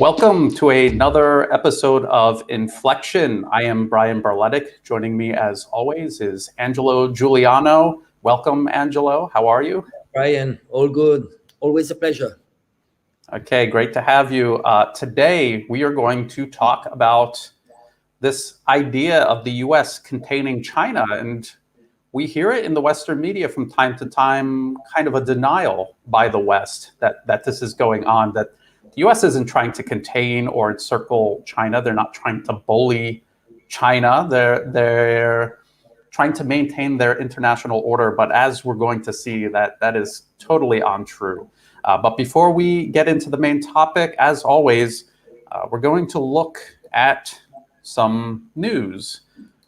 Welcome to another episode of Inflection. I am Brian Berletic. Joining me as always is Angelo Giuliano. Welcome, Angelo. How are you? Brian, all good. Always a pleasure. Okay, great to have you. Today, we are going to talk about this idea of the US containing China. And we hear it in the Western media from time to time, kind of a denial by the West that this is going on, that the US isn't trying to contain or encircle China. They're not trying to bully China. They're trying to maintain their international order. But as we're going to see, that is totally untrue. But before we get into the main topic, as always, we're going to look at some news.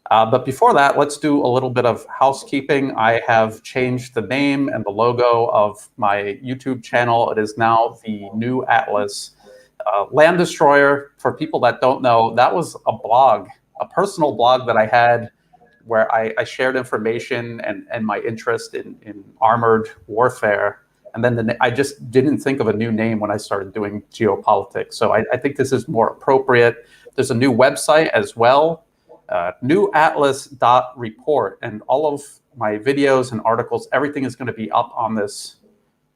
But before that, let's do a little bit of housekeeping. I have changed the name and the logo of my YouTube channel. It is now the New Atlas. Land Destroyer, for people that don't know, that was a blog, a personal blog that I had where I shared information and my interest in armored warfare. And then I just didn't think of a new name when I started doing geopolitics. So I think this is more appropriate. There's a new website as well. newatlas.report, and all of my videos and articles, everything is going to be up on this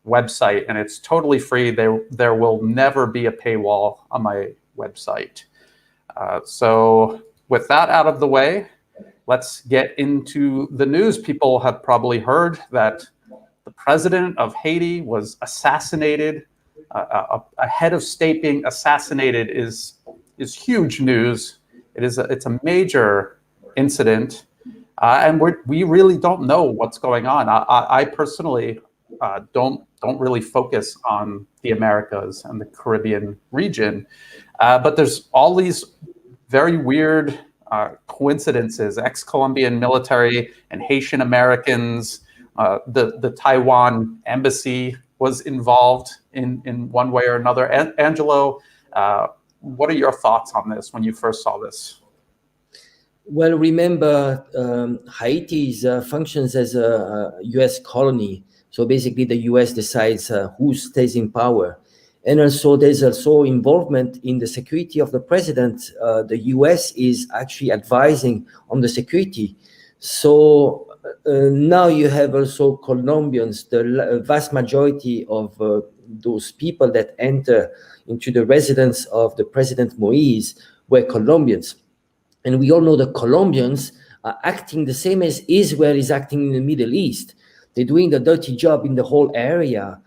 website, and it's totally free. There will never be a paywall on my website. So with that out of the way, let's get into the news. People have probably heard that the president of Haiti was assassinated. A head of state being assassinated is huge news. It's a major incident, and we really don't know what's going on. I personally don't really focus on the Americas and the Caribbean region, but there's all these very weird coincidences. Ex-Colombian military and Haitian-Americans. The Taiwan embassy was involved in one way or another. Angelo, what are your thoughts on this when you first saw this? Well, remember, Haiti functions as a U.S. colony. So basically, the U.S. decides who stays in power. And also, there's also involvement in the security of the president. The U.S. is actually advising on the security. So now you have also Colombians. The vast majority of those people that enter into the residence of the President Moise were Colombians. And we all know the Colombians are acting the same as Israel is acting in the Middle East. They're doing the dirty job in the whole area.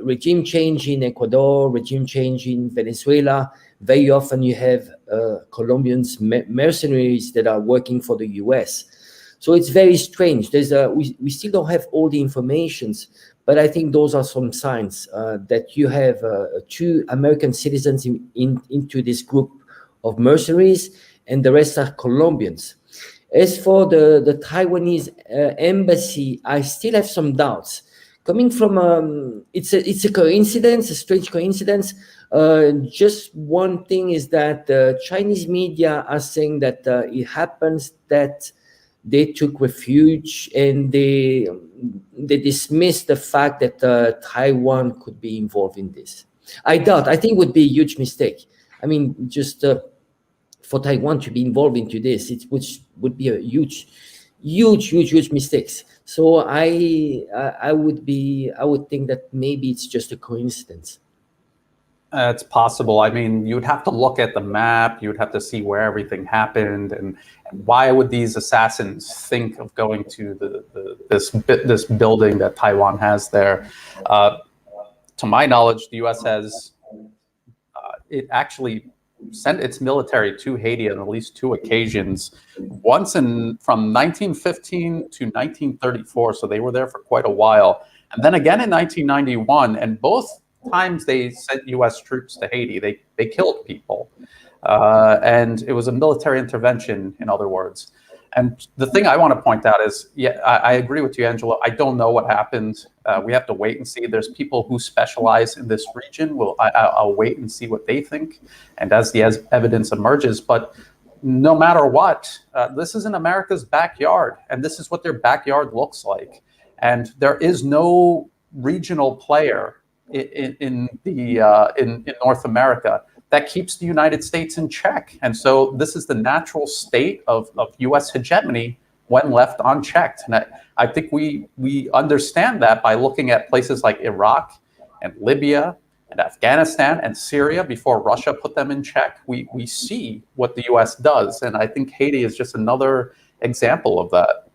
Regime change in Ecuador, regime change in Venezuela. Very often you have Colombians, mercenaries that are working for the US. So it's very strange. We still don't have all the informations, but I think those are some signs that you have two American citizens into this group of mercenaries, and the rest are Colombians. As for the Taiwanese embassy, I still have some doubts. Coming from, it's a coincidence, a strange coincidence. Just one thing is that Chinese media are saying that it happens that they took refuge and they dismissed the fact that Taiwan could be involved in this. I think it would be a huge mistake. I mean, just for Taiwan to be involved into this, which would be a huge mistake. So I would think that maybe it's just a coincidence. It's possible. I mean, you would have to look at the map. You would have to see where everything happened, and why would these assassins think of going to this building that Taiwan has there? To my knowledge, the U.S. has it actually sent its military to Haiti on at least two occasions. Once from 1915 to 1934, so they were there for quite a while, and then again in 1991, and both times they sent U.S. troops to Haiti. They killed people, and it was a military intervention, in other words. And the thing I want to point out is, yeah, I agree with you, Angelo. I don't know what happened. We have to wait and see. There's people who specialize in this region. I'll wait and see what they think, and as the evidence emerges. But no matter what, this is in America's backyard, and this is what their backyard looks like. And there is no regional player in North America that keeps the United States in check. And so this is the natural state of US hegemony when left unchecked. And I think we understand that by looking at places like Iraq and Libya and Afghanistan and Syria before Russia put them in check. We see what the US does. And I think Haiti is just another example of that.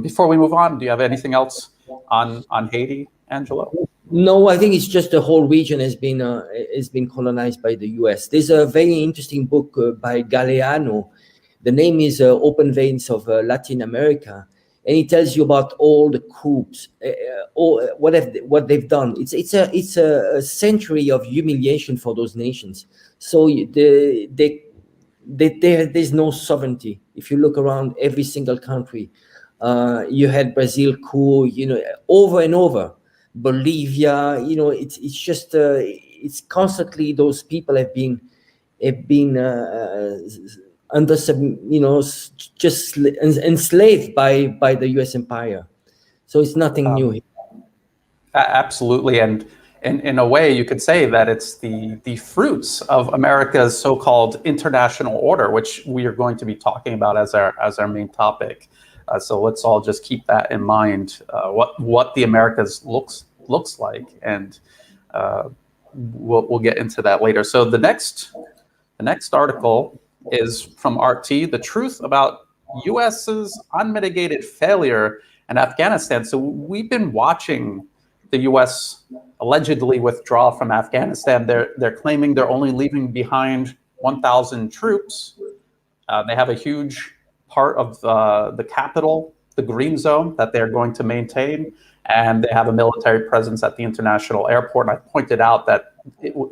Before we move on, do you have anything else on Haiti, Angelo? No, I think it's just the whole region has been colonized by the US. There's a very interesting book by Giuliano. The name is Open Veins of Latin America, and it tells you about all the coups, what they've done. It's a century of humiliation for those nations. So there's no sovereignty. If you look around every single country, you had Brazil coup, over and over. Bolivia, it's just it's constantly those people have been under just enslaved by the U.S. empire. So it's nothing new. Absolutely, and in a way, you could say that it's the fruits of America's so-called international order, which we are going to be talking about as our main topic. So let's all just keep that in mind. What the Americas looks like, and we'll get into that later. So the next article is from RT, the truth about U.S.'s unmitigated failure in Afghanistan. So we've been watching the U.S. allegedly withdraw from Afghanistan. They're claiming they're only leaving behind 1,000 troops. They have a huge part of the capital, the green zone, that they're going to maintain, and they have a military presence at the international airport. And I pointed out that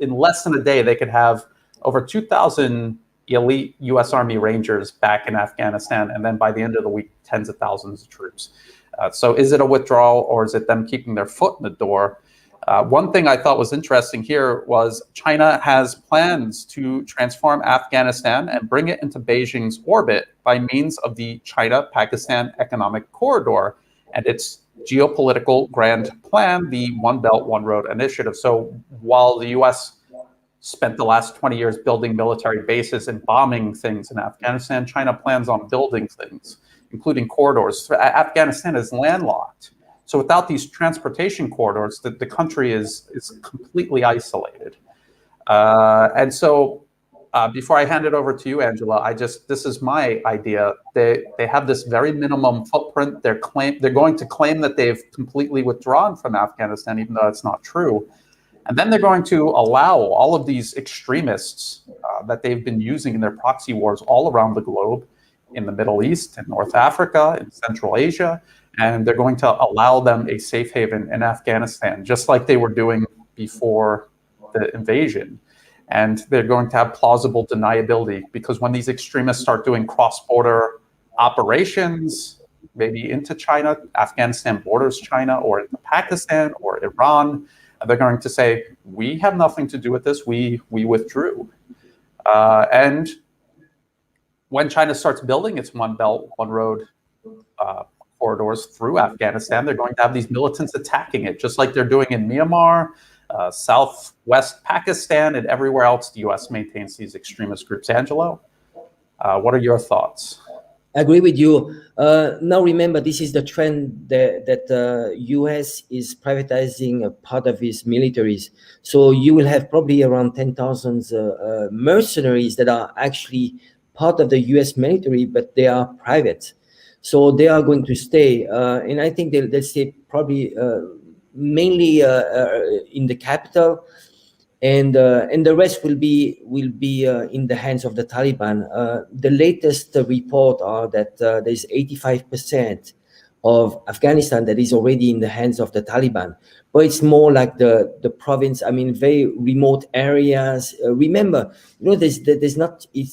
in less than a day, they could have over 2,000 elite U.S. Army Rangers back in Afghanistan, and then by the end of the week, tens of thousands of troops. So is it a withdrawal, or is it them keeping their foot in the door? One thing I thought was interesting here was China has plans to transform Afghanistan and bring it into Beijing's orbit by means of the China-Pakistan Economic Corridor and its geopolitical grand plan, the One Belt, One Road initiative. So while the U.S. spent the last 20 years building military bases and bombing things in Afghanistan, China plans on building things, including corridors. Afghanistan is landlocked. So without these transportation corridors, the country is completely isolated. And so before I hand it over to you, Angela, this is my idea. They have this very minimum footprint. They're going to claim that they've completely withdrawn from Afghanistan, even though it's not true. And then they're going to allow all of these extremists that they've been using in their proxy wars all around the globe, in the Middle East, in North Africa, in Central Asia, and they're going to allow them a safe haven in Afghanistan, just like they were doing before the invasion. And they're going to have plausible deniability, because when these extremists start doing cross-border operations, maybe into China, Afghanistan borders China, or into Pakistan or Iran, they're going to say, we have nothing to do with this, we withdrew. And when China starts building its One Belt, One Road corridors through Afghanistan, they're going to have these militants attacking it, just like they're doing in Myanmar, southwest Pakistan, and everywhere else the U.S. maintains these extremist groups. Angelo, what are your thoughts? I agree with you. Now remember, this is the trend that U.S. is privatizing a part of its militaries. So you will have probably around 10,000 mercenaries that are actually part of the U.S. military, but they are private. So they are going to stay, and I think they'll stay probably mainly in the capital, and the rest will be in the hands of the Taliban. The latest report are that there's 85% of Afghanistan that is already in the hands of the Taliban, but it's more like the province. I mean, very remote areas. Remember, it's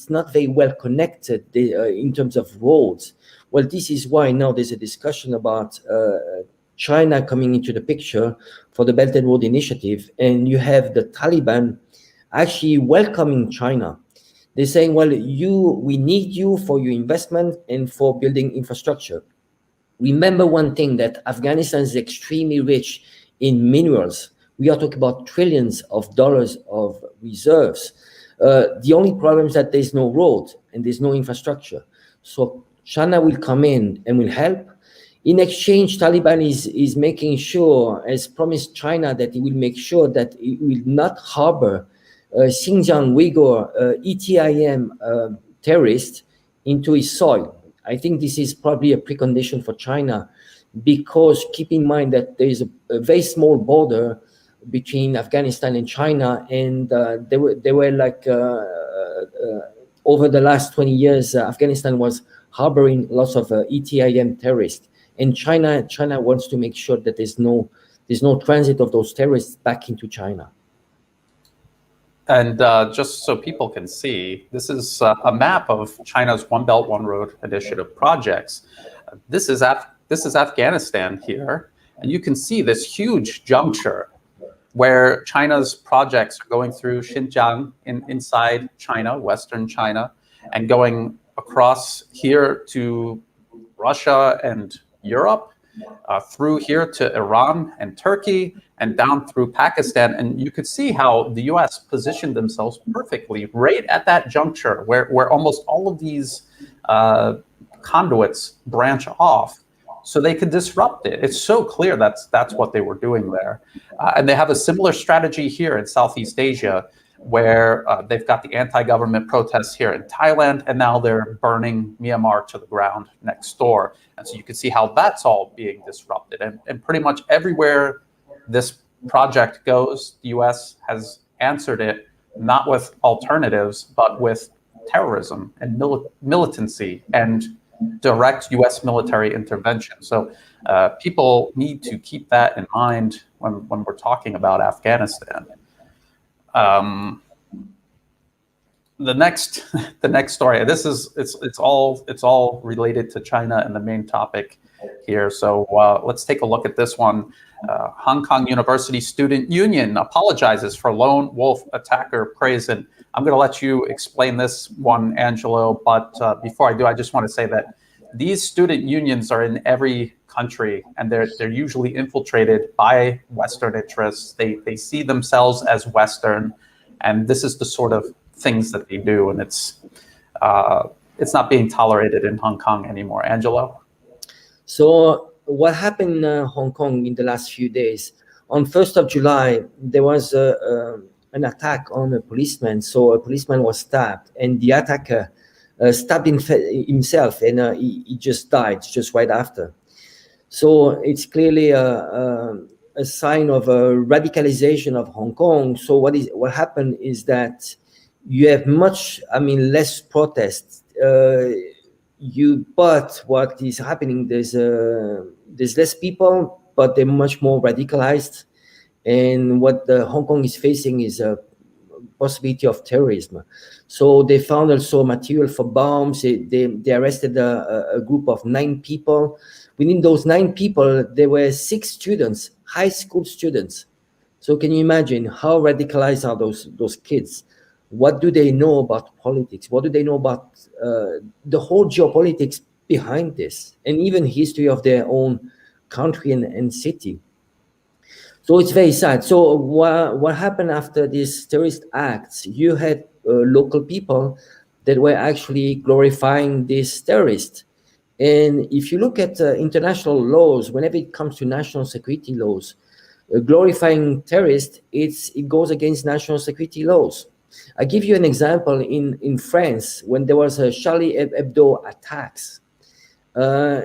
not very well connected in terms of roads. Well, this is why now there's a discussion about China coming into the picture for the Belt and Road Initiative, and you have the Taliban actually welcoming China. They're saying, well, we need you for your investment and for building infrastructure. Remember one thing, that Afghanistan is extremely rich in minerals, We are talking about trillions of dollars of reserves. The only problem is that there's no road and there's no infrastructure. So China will come in and will help. In exchange, Taliban is making sure, as promised China, that it will make sure that it will not harbor Xinjiang Uyghur ETIM terrorists into its soil. I think this is probably a precondition for China, because keep in mind that there is a very small border between Afghanistan and China, and they were like over the last 20 years, Afghanistan was harboring lots of ETIM terrorists, and China wants to make sure that there's no transit of those terrorists back into China. And just so people can see, this is a map of China's One Belt, One Road initiative projects. This is Afghanistan here, and you can see this huge juncture where China's projects are going through Xinjiang inside China, Western China, and going across here to Russia and Europe, through here to Iran and Turkey, and down through Pakistan. And you could see how the US positioned themselves perfectly right at that juncture where almost all of these conduits branch off, so they could disrupt it. It's so clear that's what they were doing there. And they have a similar strategy here in Southeast Asia, where they've got the anti-government protests here in Thailand, and now they're burning Myanmar to the ground next door. And so you can see how that's all being disrupted. And pretty much everywhere this project goes, the US has answered it, not with alternatives, but with terrorism and militancy and direct US military intervention. So people need to keep that in mind when we're talking about Afghanistan. The next story. This is it's all related to China and the main topic here. So let's take a look at this one. Hong Kong University Student Union apologizes for lone wolf attacker praise. And I'm going to let you explain this one, Angelo. But before I do, I just want to say that these student unions are in every country, and they're usually infiltrated by Western interests. They see themselves as Western, and this is the sort of things that they do, and it's not being tolerated in Hong Kong anymore. Angelo? So what happened in Hong Kong in the last few days? On 1st of July, there was an attack on a policeman. So a policeman was stabbed, and the attacker stabbed himself, and he just died just right after. So it's clearly a sign of a radicalization of Hong Kong. So what happened is that you have less protests. But what is happening, there's less people, but they're much more radicalized. And what Hong Kong is facing is a possibility of terrorism. So they found also material for bombs. They arrested a group of 9 people. Within those 9 people, there were 6 students, high school students. So can you imagine how radicalized are those kids? What do they know about politics? What do they know about the whole geopolitics behind this, and even history of their own country and city? So it's very sad. So what happened after these terrorist acts? You had local people that were actually glorifying these terrorists. And if you look at international laws, whenever it comes to national security laws, glorifying terrorists, it goes against national security laws. I give you an example. In France, when there was a Charlie Hebdo attacks,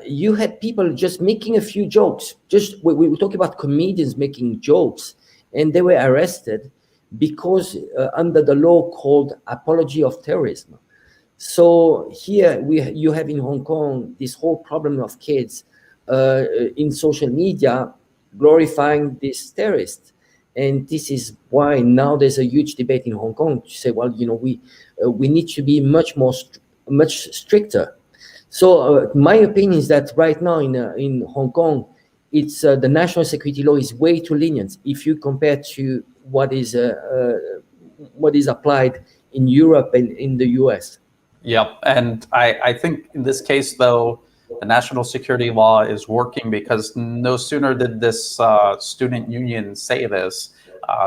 you had people just making a few jokes. We were talking about comedians making jokes, and they were arrested because under the law called apology of terrorism. So here you have in Hong Kong this whole problem of kids in social media glorifying these terrorists. And this is why now there's a huge debate in Hong Kong to say, well, we need to be much stricter. So my opinion is that right now in Hong Kong, it's the national security law is way too lenient if you compare to what is applied in Europe and in the US. Yep. And I think in this case, though, The national security law is working because no sooner did this student union say this,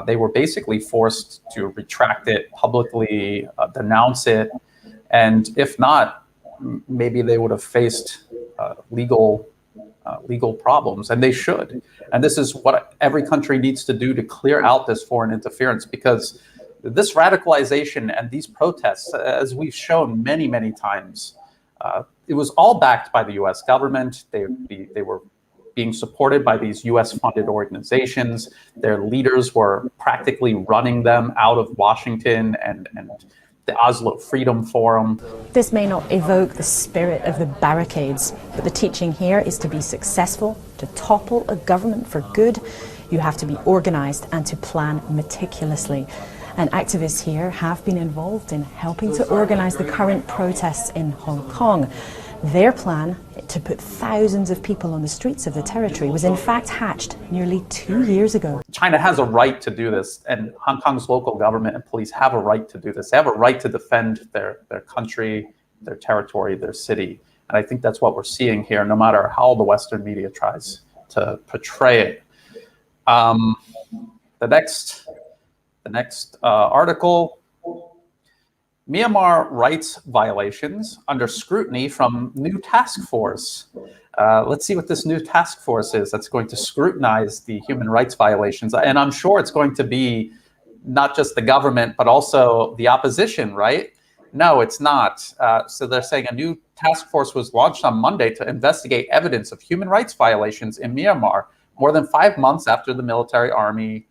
they were basically forced to retract it, publicly denounce it, and if not, maybe they would have faced legal problems, and they should. And this is what every country needs to do to clear out this foreign interference, because this radicalization and these protests, as we've shown many, many times, it was all backed by the US government. They were being supported by these US-funded organizations. Their leaders were practically running them out of Washington and the Oslo Freedom Forum. This may not evoke the spirit of the barricades, but the teaching here is to be successful, to topple a government for good, you have to be organized and to plan meticulously. And activists here have been involved in helping to organize the current protests in Hong Kong. Their plan to put thousands of people on the streets of the territory was in fact hatched nearly 2 years ago. China has a right to do this, and Hong Kong's local government and police have a right to do this. They have a right to defend their country, their territory, their city. And I think that's what we're seeing here, no matter how the Western media tries to portray it. The next article, Myanmar rights violations under scrutiny from new task force. Let's see what this new task force is that's going to scrutinize the human rights violations. And I'm sure it's going to be not just the government, but also the opposition, right? No, it's not. So they're saying a new task force was launched on Monday to investigate evidence of human rights violations in Myanmar, more than 5 months after the military army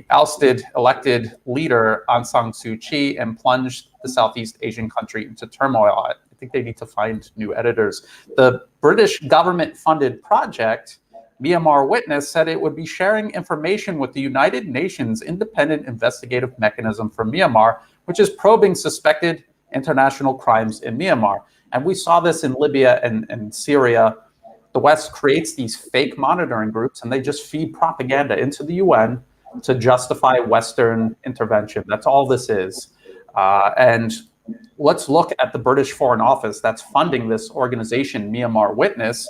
ousted elected leader Aung San Suu Kyi and plunged the Southeast Asian country into turmoil. I think they need to find new editors. The British government-funded project, Myanmar Witness, said it would be sharing information with the United Nations Independent Investigative Mechanism for Myanmar, which is probing suspected international crimes in Myanmar. And we saw this in Libya and Syria. The West creates these fake monitoring groups, and they just feed propaganda into the UN to justify Western intervention. That's all this is. And let's look at the British Foreign Office that's funding this organization, Myanmar Witness.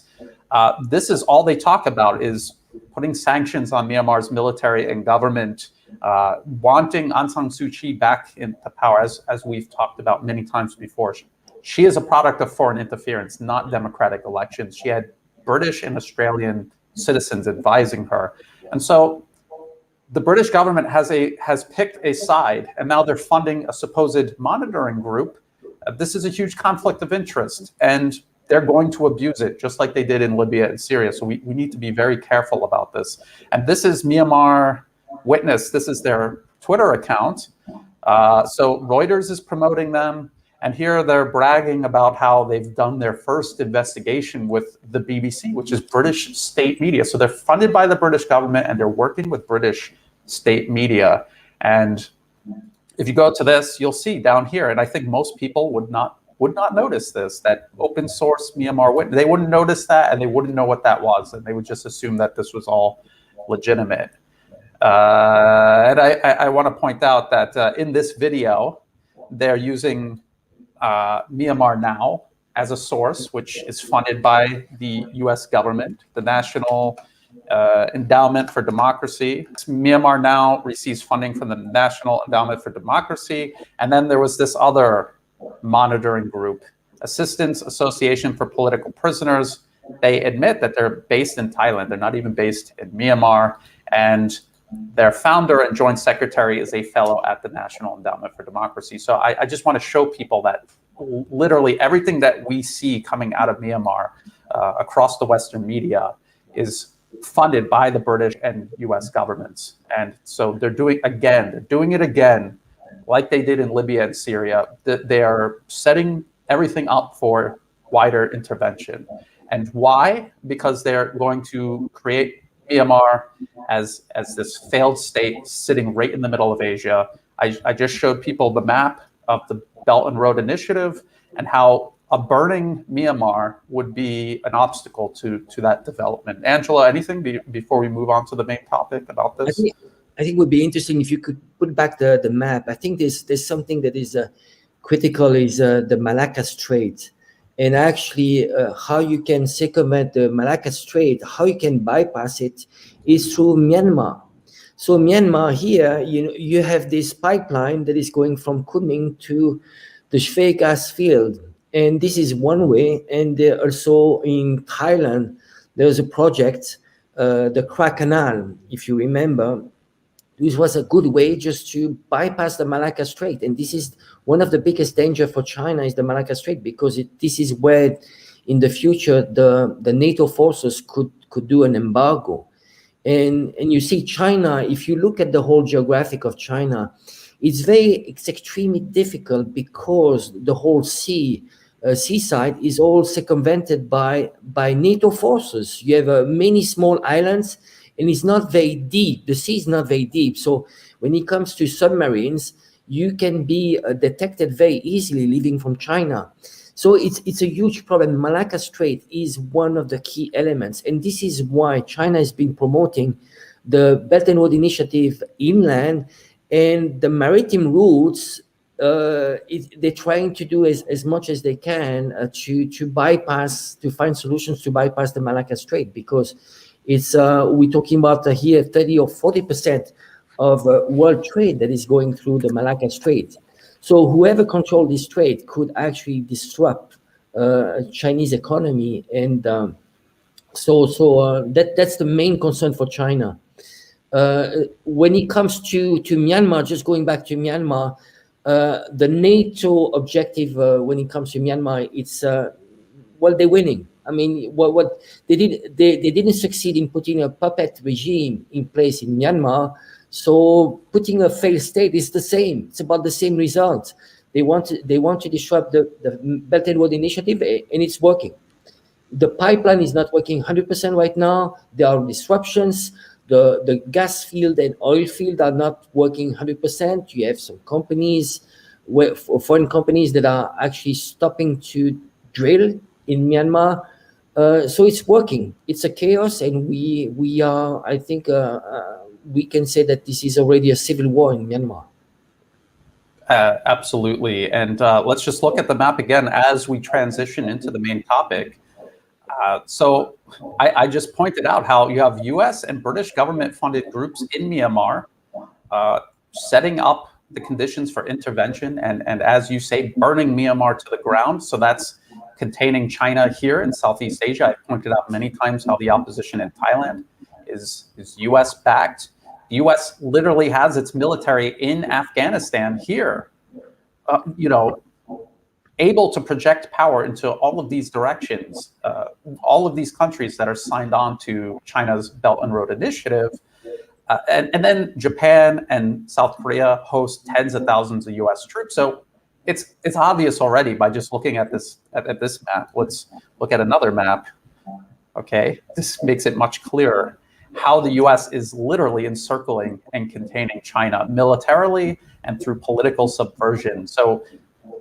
This is all they talk about, is putting sanctions on Myanmar's military and government, wanting Aung San Suu Kyi back into power, as we've talked about many times before. She is a product of foreign interference, not democratic elections. She had British and Australian citizens advising her. And so the British government has picked a side, and now they're funding a supposed monitoring group. This is a huge conflict of interest, and they're going to abuse it, just like they did in Libya and Syria. So we need to be very careful about this. And this is Myanmar Witness. This is their Twitter account. So Reuters is promoting them. And here they're bragging about how they've done their first investigation with the BBC, which is British state media. So they're funded by the British government, and they're working with British state media. And if you go to this, you'll see down here, and I think most people would not notice this, that open source Myanmar Witness. They wouldn't notice that, and they wouldn't know what that was, and they would just assume that this was all legitimate. And I want to point out that in this video, they're using Myanmar Now as a source, which is funded by the US government, the National Endowment for Democracy. Myanmar Now receives funding from the National Endowment for Democracy. And then there was this other monitoring group, Assistance Association for Political Prisoners. They admit that they're based in Thailand. They're not even based in Myanmar. And their founder and joint secretary is a fellow at the National Endowment for Democracy. So I just want to show people that literally everything that we see coming out of Myanmar across the Western media is funded by the British and US governments. And so they're doing it again, like they did in Libya and Syria. They are setting everything up for wider intervention. And why? Because they're going to create Myanmar as this failed state sitting right in the middle of Asia. I just showed people the map of the Belt and Road Initiative and how a burning Myanmar would be an obstacle to that development. Angelo, anything before we move on to the main topic about this? I think it would be interesting if you could put back the map. I think there's something that is critical, is the Malacca Strait. and actually how you can circumvent the Malacca Strait, how you can bypass it, is through Myanmar. So Myanmar here, you have this pipeline that is going from Kunming to the Shwe gas field, and this is one way. And also in Thailand, there's a project, the Kra Canal, if you remember. This was a good way just to bypass the Malacca Strait. And this is one of the biggest danger for China, is the Malacca Strait, because this is where in the future the NATO forces could do an embargo. And you see China, if you look at the whole geographic of China, it's extremely difficult because the whole seaside is all circumvented by NATO forces. You have many small islands, and it's not very deep. The sea is not very deep. So when it comes to submarines, you can be detected very easily leaving from China. So it's a huge problem. Malacca Strait is one of the key elements. And this is why China has been promoting the Belt and Road Initiative inland, and the maritime routes. They're trying to do as much as they can to find solutions to bypass the Malacca Strait, because we're talking about here 30 or 40% of world trade that is going through the Malacca Strait. So whoever controls this strait could actually disrupt Chinese economy, and that's the main concern for China. When it comes to Myanmar, just going back to Myanmar, the NATO objective when it comes to Myanmar, it's they're winning. I mean, what they did, they didn't succeed in putting a puppet regime in place in Myanmar. So putting a failed state is the same. It's about the same result. They want to disrupt the Belt and Road Initiative, and it's working. The pipeline is not working 100% right now. There are disruptions. The gas field and oil field are not working 100%. You have some companies, foreign companies, that are actually stopping to drill in Myanmar. So it's working. It's a chaos, and we are, I think, we can say that this is already a civil war in Myanmar. Absolutely. And let's just look at the map again as we transition into the main topic. So I just pointed out how you have US and British government-funded groups in Myanmar setting up the conditions for intervention and, as you say, burning Myanmar to the ground. So that's containing China here in Southeast Asia. I pointed out many times how the opposition in Thailand is US-backed. The US literally has its military in Afghanistan here, able to project power into all of these directions, all of these countries that are signed on to China's Belt and Road Initiative. And then Japan and South Korea host tens of thousands of US troops. So it's obvious already by just looking at this map. Let's look at another map. Okay, this makes it much clearer how the US is literally encircling and containing China militarily and through political subversion. So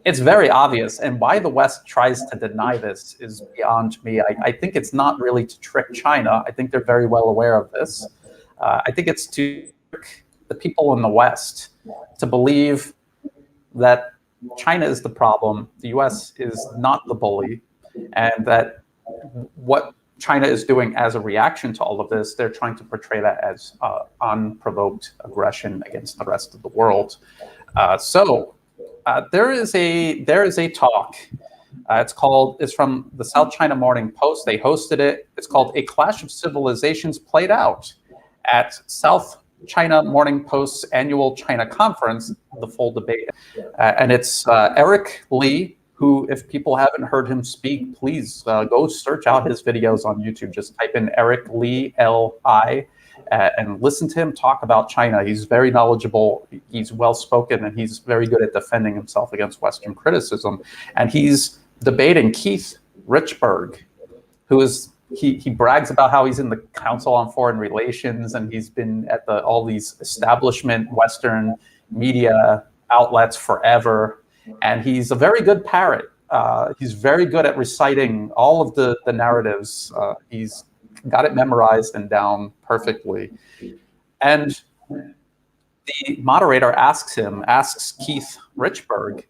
it's very obvious, and why the West tries to deny this is beyond me. I think it's not really to trick China. I think they're very well aware of this. I think it's to trick the people in the West to believe that China is the problem, the US is not the bully, and that what China is doing as a reaction to all of this, they're trying to portray that as unprovoked aggression against the rest of the world. There is a talk. It's from the South China Morning Post. They hosted it. It's called "A Clash of Civilizations Played Out" at South China Morning Post's annual China conference, the full debate. And it's Eric Lee, who, if people haven't heard him speak, please go search out his videos on YouTube. Just type in Eric Lee, L-I, and listen to him talk about China. He's very knowledgeable, he's well-spoken, and he's very good at defending himself against Western criticism. And he's debating Keith Richburg, who is, he brags about how he's in the Council on Foreign Relations, and he's been at all these establishment Western media outlets forever. And he's a very good parrot. He's very good at reciting all of the narratives. He's got it memorized and down perfectly. And the moderator asks Keith Richburg.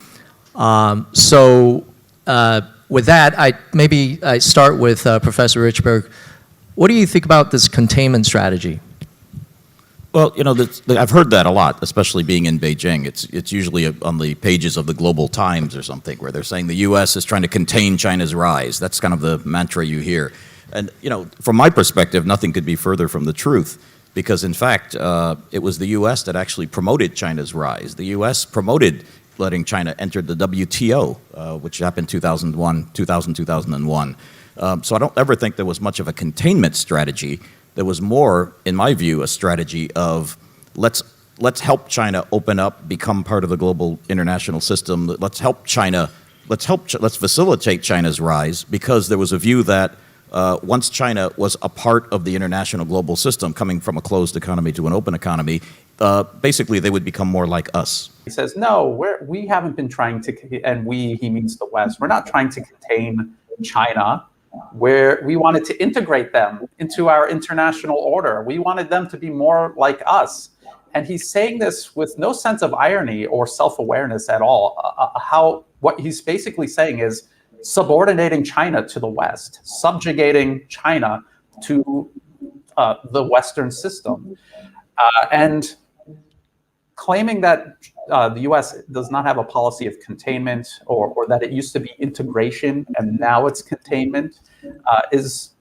with that, I start with Professor Richberg. What do you think about this containment strategy? Well, you know, I've heard that a lot, especially being in Beijing. It's usually on the pages of the Global Times or something, where they're saying the U.S. is trying to contain China's rise. That's kind of the mantra you hear. And, you know, from my perspective, nothing could be further from the truth, because, in fact, it was the U.S. that actually promoted China's rise. The U.S. promoted letting China enter the WTO, which happened 2001. So I don't ever think there was much of a containment strategy. There was more, in my view, a strategy of let's help China open up, become part of the global international system. Let's facilitate China's rise, because there was a view that once China was a part of the international global system, coming from a closed economy to an open economy, basically they would become more like us. He says, no, we haven't been trying to, and he means the West, we're not trying to contain China. Where we wanted to integrate them into our international order. We wanted them to be more like us. And he's saying this with no sense of irony or self-awareness at all. What he's basically saying is subordinating China to the West, subjugating China to the Western system, and claiming that the U.S. does not have a policy of containment, or that it used to be integration and now it's containment, is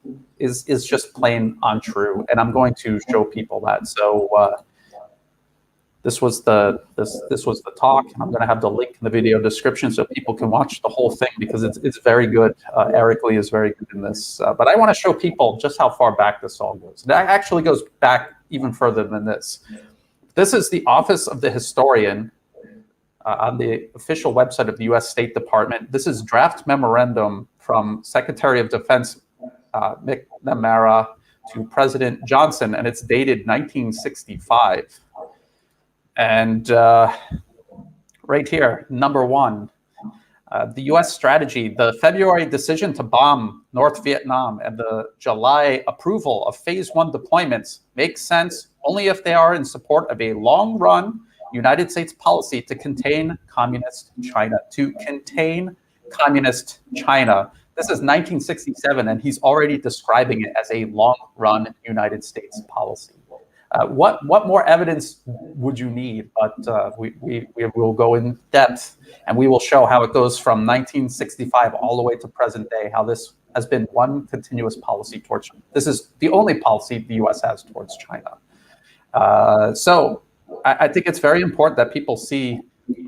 just plain untrue. And I'm going to show people that. So this was the talk, and I'm going to have the link in the video description so people can watch the whole thing, because it's very good. Eric Lee is very good in this. But I want to show people just how far back this all goes. It actually goes back even further than this. This is the Office of the Historian on the official website of the U.S. State Department. This is draft memorandum from Secretary of Defense McNamara to President Johnson, and it's dated 1965. And right here, number one, the U.S. strategy, the February decision to bomb North Vietnam and the July approval of Phase 1 deployments makes sense only if they are in support of a long-run United States policy to contain communist China. To contain communist China. This is 1967, and he's already describing it as a long-run United States policy. What more evidence would you need? But we will go in depth, and we will show how it goes from 1965 all the way to present day, how this has been one continuous policy towards China. This is the only policy the U.S. has towards China. So I think it's very important that people see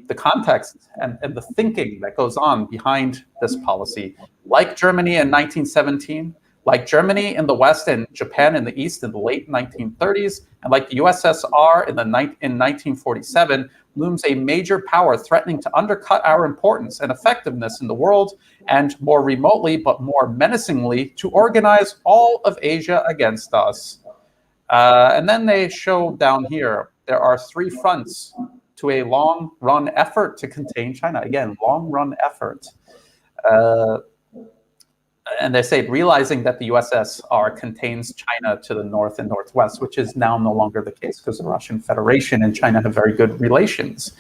the context and the thinking that goes on behind this policy. Like Germany in 1917, like Germany in the West and Japan in the East in the late 1930s, and like the USSR in 1947, looms a major power threatening to undercut our importance and effectiveness in the world, and more remotely but more menacingly to organize all of Asia against us. And then they show down here, there are three fronts to a long-run effort to contain China. Again, long-run effort. And they say, realizing that the USSR contains China to the north and northwest, which is now no longer the case because the Russian Federation and China have very good relations.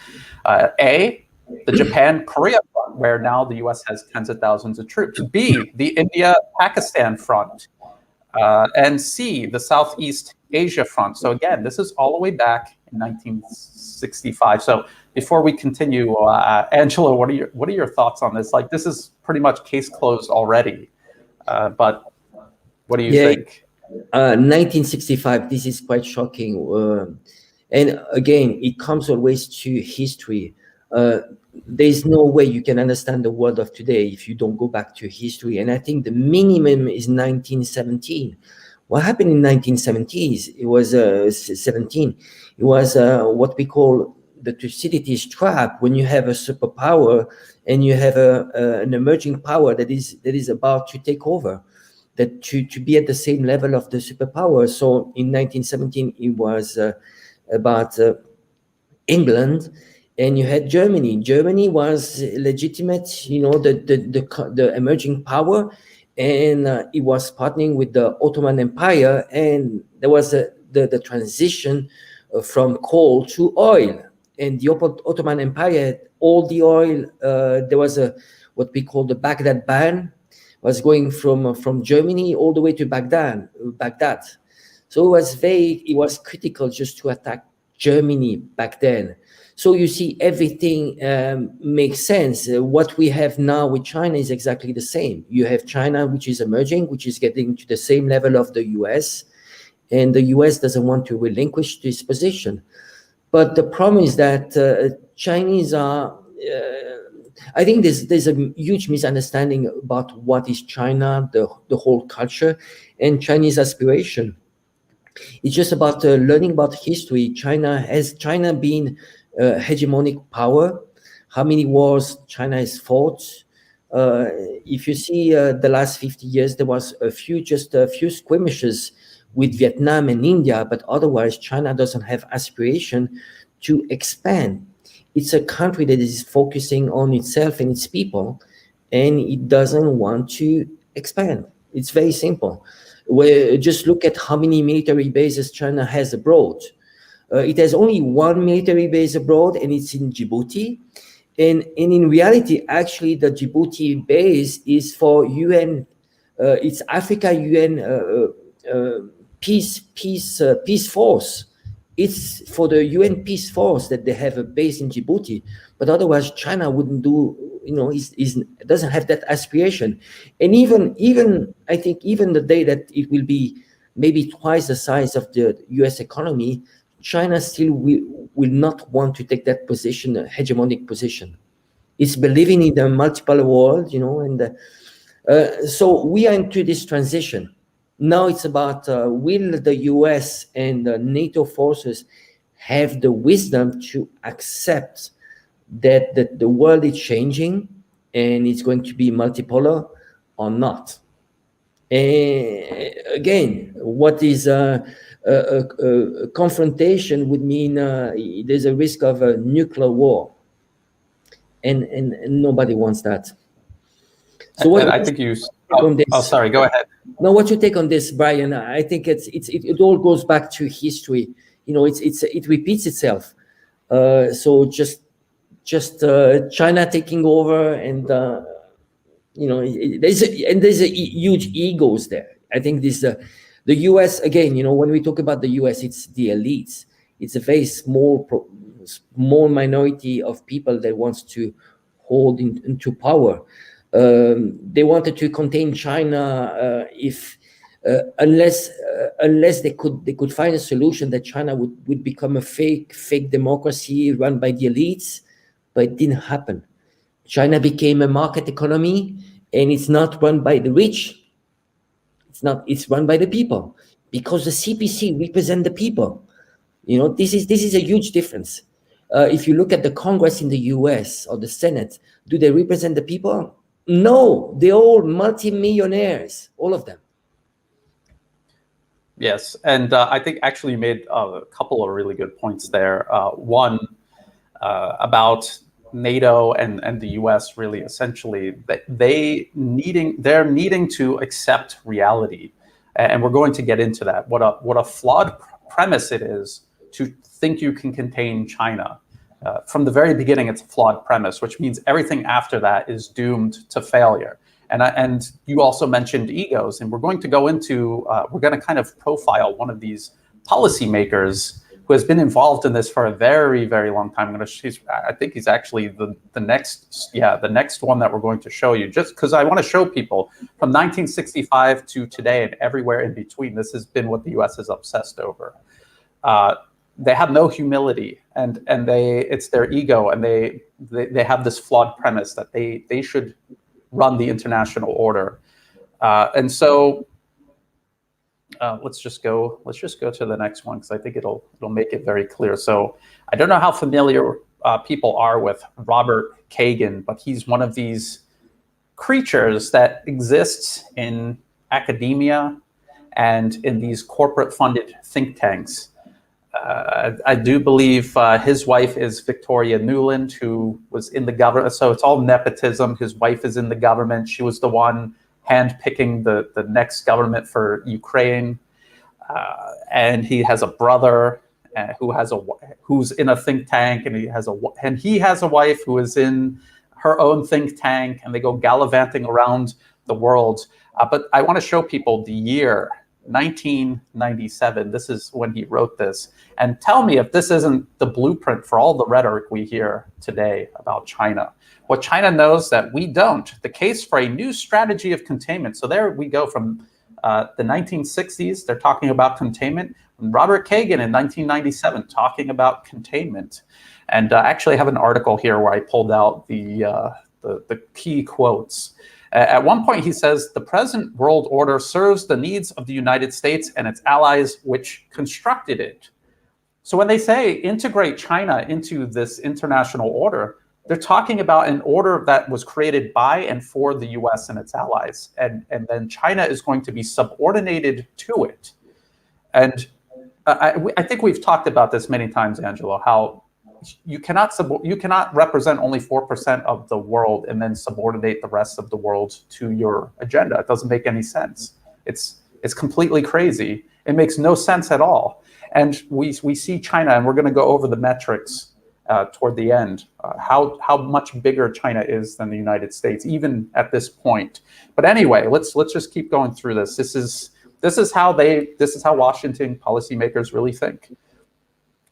A, the Japan-Korea front, where now the US has tens of thousands of troops. B, the India-Pakistan front. And C, the Southeast Asia front. So again, this is all the way back in 1965. So before we continue, Angelo, what are your thoughts on this? Like, this is pretty much case closed already. But what do you think? 1965, this is quite shocking. And again, it comes always to history. There's no way you can understand the world of today if you don't go back to history. And I think the minimum is 1917. What happened in 1970s? It was 17. It was what we call the Thucydides trap, when you have a superpower and you have an emerging power that is about to take over, that to be at the same level of the superpower. So in 1917, it was about England, and you had Germany. Germany was legitimate, the emerging power, and it was partnering with the Ottoman Empire, and there was the transition from coal to oil. And the Ottoman Empire had all the oil. There was what we call the Baghdad ban, was going from Germany all the way to Baghdad. So it was critical just to attack Germany back then. So you see, everything makes sense. What we have now with China is exactly the same. You have China, which is emerging, which is getting to the same level of the US, and the US doesn't want to relinquish this position. But the problem is that Chinese are, I think there's a huge misunderstanding about what is China, the whole culture, and Chinese aspiration. It's just about learning about history. Has China been hegemonic power? How many wars China has fought? If you see the last 50 years, there was a few skirmishes with Vietnam and India, but otherwise China doesn't have aspiration to expand. It's a country that is focusing on itself and its people, and it doesn't want to expand. It's very simple. Just look at how many military bases China has abroad. It has only one military base abroad, and it's in Djibouti. And in reality, actually, the Djibouti base is for UN. It's Africa UN peace force. It's for the UN peace force that they have a base in Djibouti. But otherwise, China wouldn't do. Doesn't have that aspiration. And even I think even the day that it will be maybe twice the size of the US economy, China still will not want to take that position, a hegemonic position. It's believing in the multipolar world, and so we are into this transition. Now it's about will the US and the NATO forces have the wisdom to accept that the world is changing and it's going to be multipolar or not. Again, what is a confrontation would mean there's a risk of a nuclear war, and nobody wants that. So what I think you. Sorry. Go ahead. No, what's your take on this, Brian? I think it all goes back to history. It repeats itself. So just China taking over, and there's a huge egos there. I think the US again. When we talk about the US, it's the elites. It's a very small minority of people that wants to hold into power. They wanted to contain China unless they could find a solution that China would become a fake democracy run by the elites, but it didn't happen. China became a market economy, and it's not run by the rich. It's run by the people, because the CPC represent the people. This is a huge difference. If you look at the Congress in the US or the Senate, do they represent the people? No, they're all multimillionaires, all of them. Yes, and I think actually you made a couple of really good points there. One, about NATO and the US, really essentially, that they're needing to accept reality, and we're going to get into that. What a flawed premise it is to think you can contain China. From the very beginning, it's a flawed premise, which means everything after that is doomed to failure. And you also mentioned egos, and we're going to go into, we're going to kind of profile one of these policymakers who has been involved in this for a very, very long time. I think he's actually the next one that we're going to show you, just because I want to show people from 1965 to today and everywhere in between, this has been what the US is obsessed over. They have no humility, and it's their ego, and they have this flawed premise that they should run the international order, and so let's just go to the next one, because I think it'll make it very clear. So I don't know how familiar people are with Robert Kagan, but he's one of these creatures that exists in academia and in these corporate funded think tanks. I do believe his wife is Victoria Nuland, who was in the government. So it's all nepotism. His wife is in the government. She was the one handpicking the next government for Ukraine. And he has a brother who's in a think tank, and he has a wife who is in her own think tank, and they go gallivanting around the world. But I want to show people the year 1997. This is when he wrote this. And tell me if this isn't the blueprint for all the rhetoric we hear today about China. What China knows that we don't. The case for a new strategy of containment. So there we go from the 1960s, they're talking about containment. Robert Kagan in 1997 talking about containment. And I actually have an article here where I pulled out the key quotes. At one point, he says, the present world order serves the needs of the United States and its allies, which constructed it. So when they say integrate China into this international order, they're talking about an order that was created by and for the US and its allies. And then China is going to be subordinated to it. And I think we've talked about this many times, Angelo, how you cannot represent only 4% of the world and then subordinate the rest of the world to your agenda. It doesn't make any sense. It's completely crazy. It makes no sense at all. And we see China, and we're going to go over the metrics toward the end, how much bigger China is than the United States, even at this point. But anyway, let's just keep going through this. This is how Washington policymakers really think.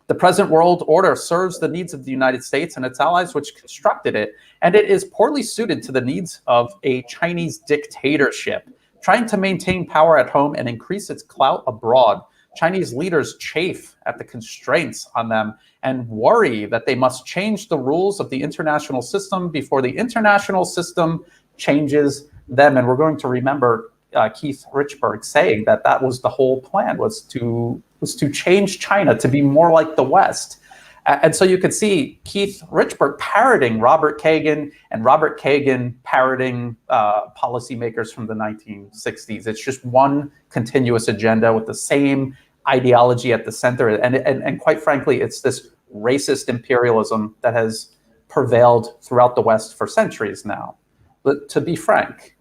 The present world order serves the needs of the United States and its allies, which constructed it, and it is poorly suited to the needs of a Chinese dictatorship. Trying to maintain power at home and increase its clout abroad, Chinese leaders chafe at the constraints on them and worry that they must change the rules of the international system before the international system changes them. And we're going to remember Keith Richburg saying that was the whole plan, was to change China to be more like the West. And so you could see Keith Richburg parroting Robert Kagan and Robert Kagan parroting policymakers from the 1960s. It's just one continuous agenda with the same ideology at the center. And quite frankly, it's this racist imperialism that has prevailed throughout the West for centuries now, but to be frank.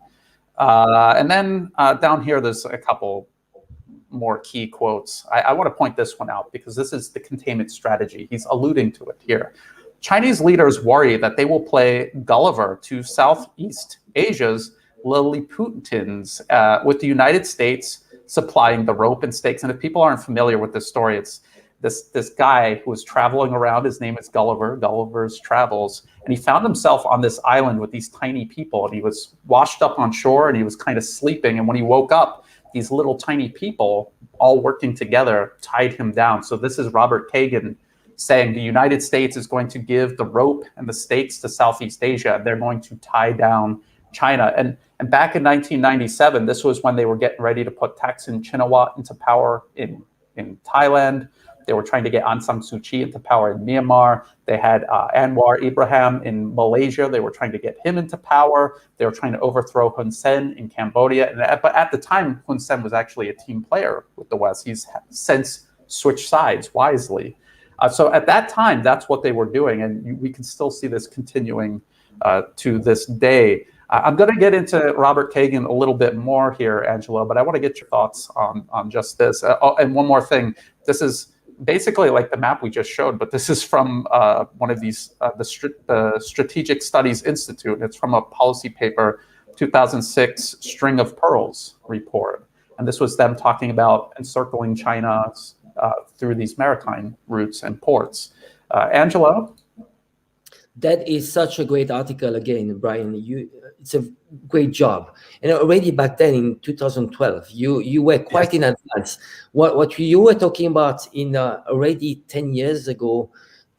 And then down here, there's a couple more key quotes. I want to point this one out because this is the containment strategy. He's alluding to it here. Chinese leaders worry that they will play Gulliver to Southeast Asia's Lilliputians, with the United States supplying the rope and stakes. And if people aren't familiar with this story, it's this guy who was traveling around. His name is Gulliver, Gulliver's Travels. And he found himself on this island with these tiny people. And he was washed up on shore and he was kind of sleeping. And when he woke up, these little tiny people all working together tied him down. So this is Robert Kagan saying the United States is going to give the rope and the stakes to Southeast Asia. They're going to tie down China. And back in 1997, this was when they were getting ready to put Thaksin Shinawatra into power in Thailand. They were trying to get Aung San Suu Kyi into power in Myanmar. They had Anwar Ibrahim in Malaysia. They were trying to get him into power. They were trying to overthrow Hun Sen in Cambodia. But at the time, Hun Sen was actually a team player with the West. He's since switched sides wisely. So at that time, that's what they were doing. And we can still see this continuing to this day. I'm going to get into Robert Kagan a little bit more here, Angelo, but I want to get your thoughts on just this. And one more thing. This is basically like the map we just showed, but this is from one of these, the Strategic Studies Institute. It's from a policy paper, 2006 String of Pearls report. And this was them talking about encircling China through these maritime routes and ports. Angelo? That is such a great article again, Brian. It's a great job. And already back then in 2012, you were quite in advance. What you were talking about in already 10 years ago,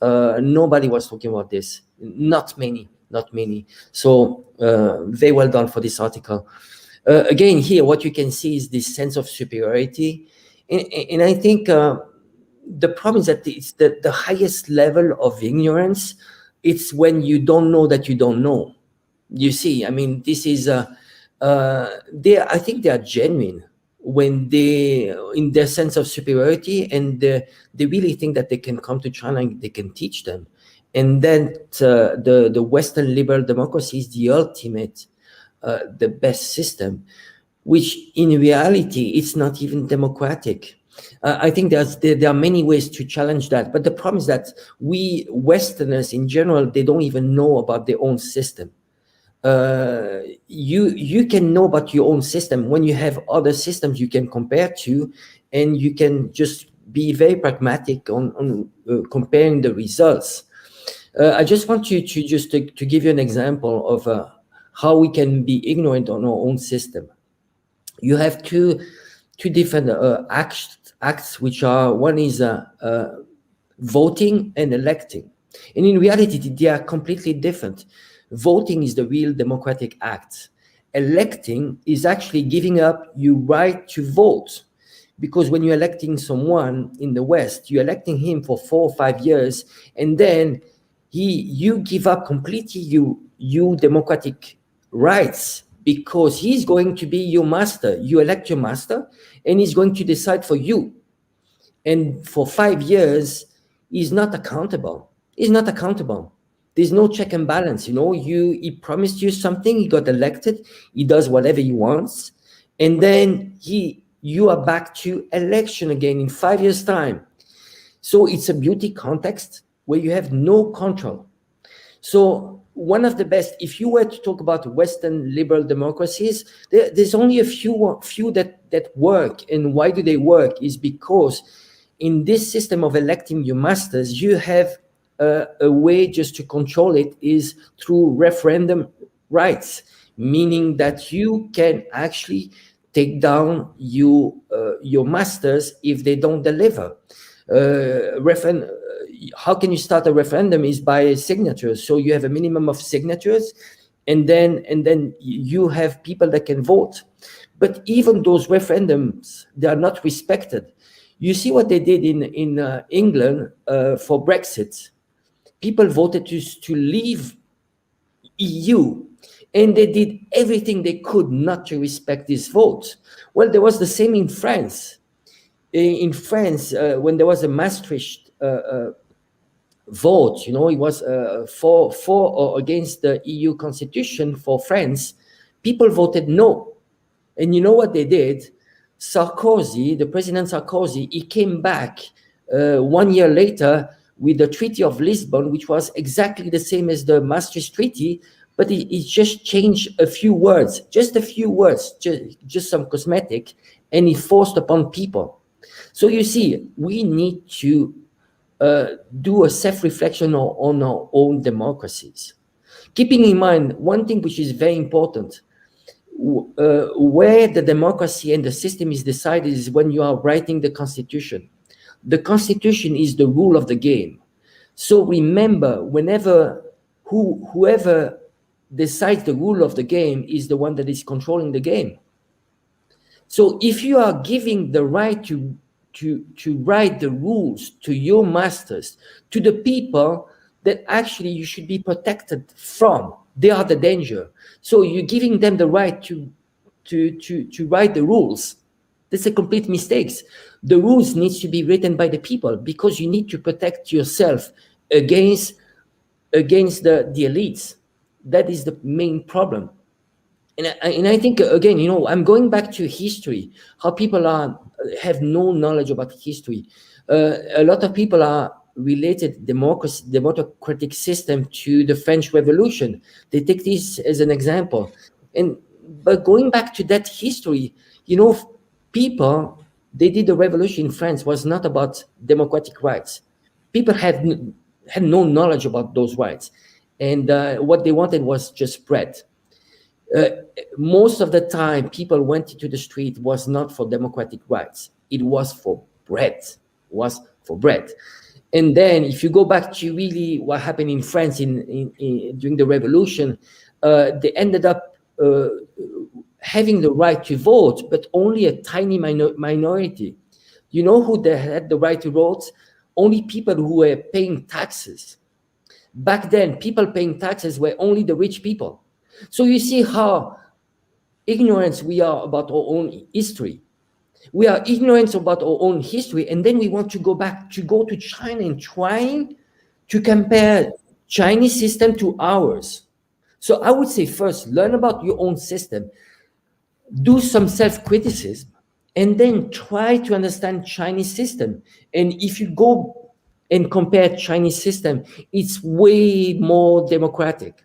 nobody was talking about this. Not many. So very well done for this article. Again, here, what you can see is this sense of superiority. And I think the problem is that it's the highest level of ignorance. It's when you don't know that you don't know. You see, I mean, this is, I think they are genuine when they, in their sense of superiority, and they really think that they can come to China and they can teach them. And then the Western liberal democracy is the ultimate, the best system. which in reality, it's not even democratic. I think there are many ways to challenge that. But the problem is that we Westerners in general, they don't even know about their own system. You can know about your own system when you have other systems you can compare to, and you can just be very pragmatic on comparing the results. I just want you to give you an example of how we can be ignorant on our own system. You have two different acts, which are, one is voting and electing. And in reality, they are completely different. Voting is the real democratic act. Electing is actually giving up your right to vote. Because when you're electing someone in the West, you're electing him for 4 or 5 years, and then you give up completely your democratic rights, because he's going to be your master. You elect your master, and he's going to decide for you. And for 5 years, he's not accountable. He's not accountable. There's no check and balance. He promised you something, he got elected, he does whatever he wants, and then you are back to election again in 5 years' time. So it's a beauty context where you have no control. So one of the best, if you were to talk about Western liberal democracies, there's only a few that work. And why do they work? Is because in this system of electing your masters, you have a way just to control it is through referendum rights, meaning that you can actually take down your masters if they don't deliver. How can you start a referendum is by signatures. So you have a minimum of signatures, and then you have people that can vote. But even those referendums, they are not respected. You see what they did in England for Brexit. People voted to leave EU, and they did everything they could not to respect this vote. Well, there was the same in France. In France, when there was a Maastricht vote, it was for or against the EU constitution for France, people voted no. And you know what they did? Sarkozy, the President Sarkozy, he came back 1 year later with the Treaty of Lisbon, which was exactly the same as the Maastricht Treaty, but he just changed a few words, just some cosmetic, and he forced upon people. So you see, we need to do a self-reflection on our own democracies. Keeping in mind one thing which is very important, where the democracy and the system is decided is when you are writing the Constitution. The Constitution is the rule of the game. So remember, whoever decides the rule of the game is the one that is controlling the game. So if you are giving the right to write the rules to your masters, to the people that actually you should be protected from, they are the danger. So you're giving them the right to write the rules. That's a complete mistake. The rules need to be written by the people, because you need to protect yourself against the elites. That is the main problem. And I think, again, I'm going back to history, how people have no knowledge about history. A lot of people are related democratic system to the French Revolution. They take this as an example. But going back to that history, people, they did the revolution in France was not about democratic rights. People had no knowledge about those rights. And what they wanted was just bread. Most of the time, people went into the street was not for democratic rights. It was for bread. And then if you go back to really what happened in France during the revolution, they ended up having the right to vote, but only a tiny minority. You know who they had the right to vote? Only people who were paying taxes. Back then, people paying taxes were only the rich people. So you see how ignorant we are about our own history. We are ignorant about our own history, and then we want to go to China and trying to compare Chinese system to ours. So I would say first, learn about your own system. do some self-criticism, and then try to understand Chinese system. And if you go and compare Chinese system, it's way more democratic.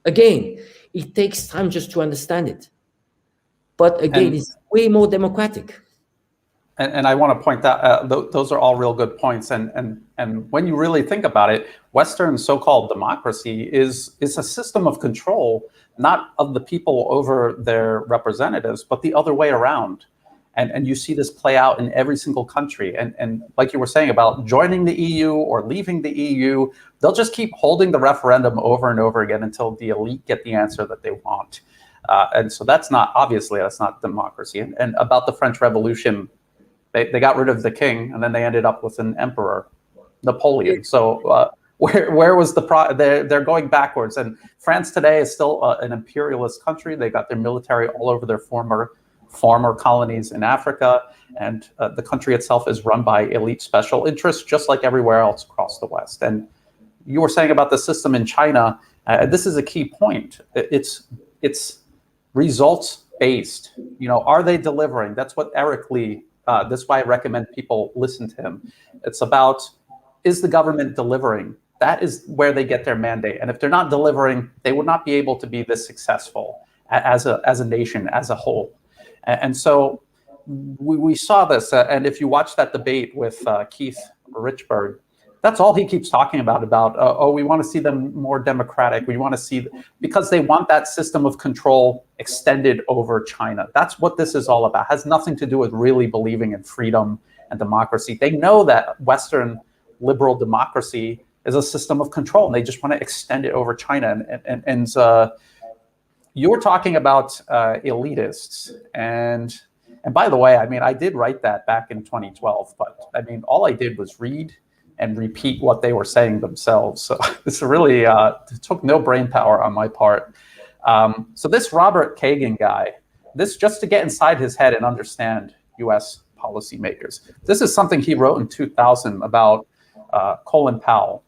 Again, it takes time just to understand it. But again, it's way more democratic. And I want to point out, those are all real good points. And when you really think about it, Western so-called democracy is a system of control, not of the people over their representatives, but the other way around. And you see this play out in every single country. And like you were saying about joining the EU or leaving the EU, they'll just keep holding the referendum over and over again until the elite get the answer that they want. And so that's not democracy. And about the French Revolution, they got rid of the king, and then they ended up with an emperor, Napoleon. So where was they're going backwards. And France today is still an imperialist country. They got their military all over their former colonies in Africa, and the country itself is run by elite special interests, just like everywhere else across the West. And you were saying about the system in China, this is a key point. It's results based. Are they delivering? That's what Eric Lee. That's why I recommend people listen to him. It's about, is the government delivering? That is where they get their mandate. And if they're not delivering, they would not be able to be this successful as a nation, as a whole. And so we saw this. And if you watch that debate with Keith Richburg, that's all he keeps talking about, we want to see them more democratic. We want to see, because they want that system of control extended over China. That's what this is all about. It has nothing to do with really believing in freedom and democracy. They know that Western liberal democracy is a system of control, and they just want to extend it over China. And you were talking about elitists. And by the way, I did write that back in 2012, but all I did was read and repeat what they were saying themselves. So this really took no brain power on my part. So this Robert Kagan guy, this just to get inside his head and understand US policymakers. This is something he wrote in 2000 about Colin Powell.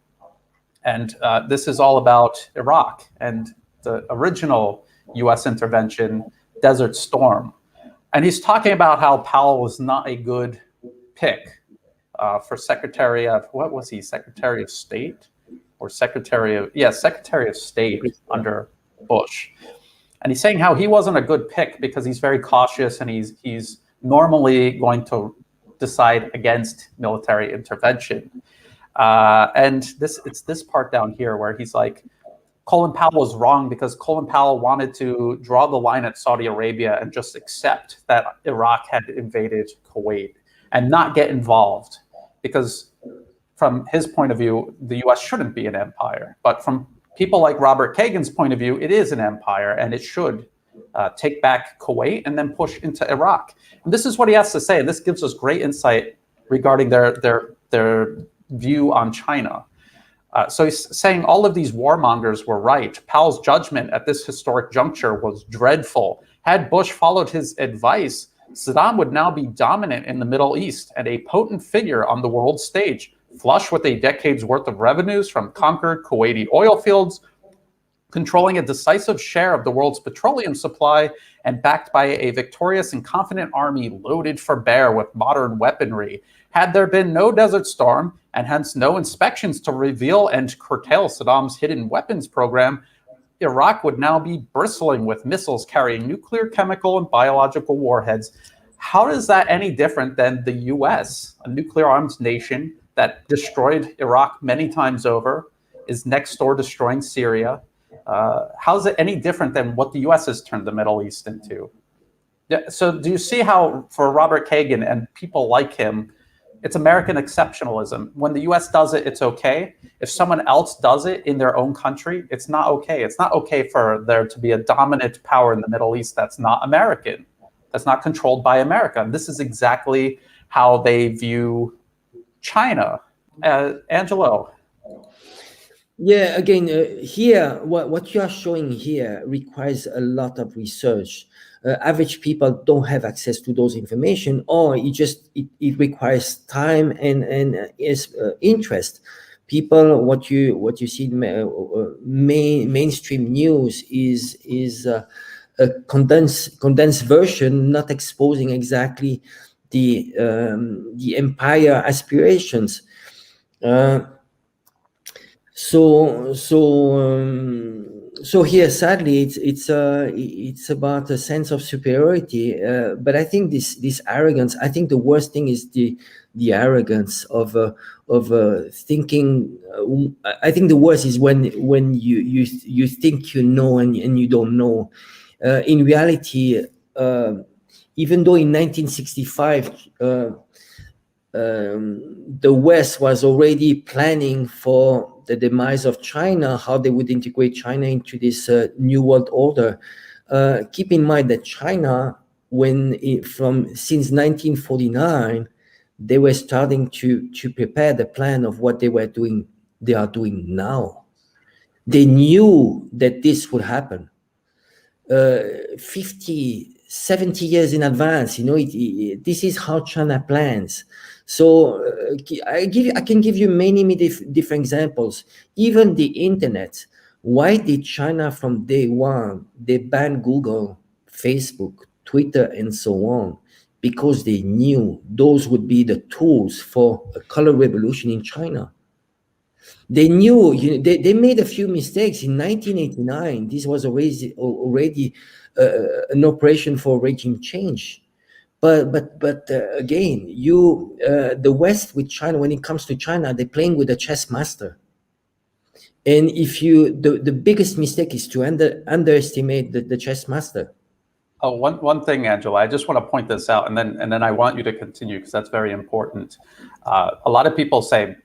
And this is all about Iraq and the original US intervention, Desert Storm. And he's talking about how Powell was not a good pick for Secretary of, what was he, Secretary of State? Or Secretary of State under Bush. And he's saying how he wasn't a good pick because he's very cautious, and he's normally going to decide against military intervention. And it's this part down here where he's like, Colin Powell was wrong because Colin Powell wanted to draw the line at Saudi Arabia and just accept that Iraq had invaded Kuwait and not get involved. Because from his point of view, the US shouldn't be an empire. But from people like Robert Kagan's point of view, it is an empire, and it should take back Kuwait and then push into Iraq. And this is what he has to say. This gives us great insight regarding their view on China. So he's saying all of these warmongers were right. Powell's judgment at this historic juncture was dreadful. Had Bush followed his advice, Saddam would now be dominant in the Middle East and a potent figure on the world stage, flush with a decade's worth of revenues from conquered Kuwaiti oil fields, controlling a decisive share of the world's petroleum supply, and backed by a victorious and confident army loaded for bear with modern weaponry. Had there been no Desert Storm, and hence no inspections to reveal and curtail Saddam's hidden weapons program, Iraq would now be bristling with missiles carrying nuclear, chemical, and biological warheads. How is that any different than the US, a nuclear arms nation that destroyed Iraq many times over, is next door destroying Syria? How is it any different than what the US has turned the Middle East into? Yeah, so do you see how, for Robert Kagan and people like him, it's American exceptionalism. When the US does it, it's okay. If someone else does it in their own country, it's not okay. It's not okay for there to be a dominant power in the Middle East that's not American, that's not controlled by America. And this is exactly how they view China. Angelo. Yeah, again, here, what you are showing here requires a lot of research. Average people don't have access to those information, or it requires time and interest. People, what you see, mainstream news is a condensed version, not exposing exactly the empire aspirations. So here, sadly, it's about a sense of superiority. But I think this arrogance. I think the worst thing is the arrogance of thinking. I think the worst is when you think you know and you don't know. In reality, even though in 1965. The West was already planning for the demise of China, how they would integrate China into this new world order. Keep in mind that China, since 1949, they were starting to prepare the plan of what they are doing now. They knew that this would happen 50, 70 years in advance. This is how China plans. So I can give you many different examples. Even the internet. Why did China from day one, they banned Google, Facebook, Twitter, and so on? Because they knew those would be the tools for a color revolution in China. They knew, they made a few mistakes. In 1989, this was already an operation for regime change. But again, the West with China, when it comes to China, they're playing with a chess master. And the biggest mistake is to underestimate the chess master. Oh, one thing, Angelo, I just want to point this out, and then I want you to continue because that's very important. A lot of people say,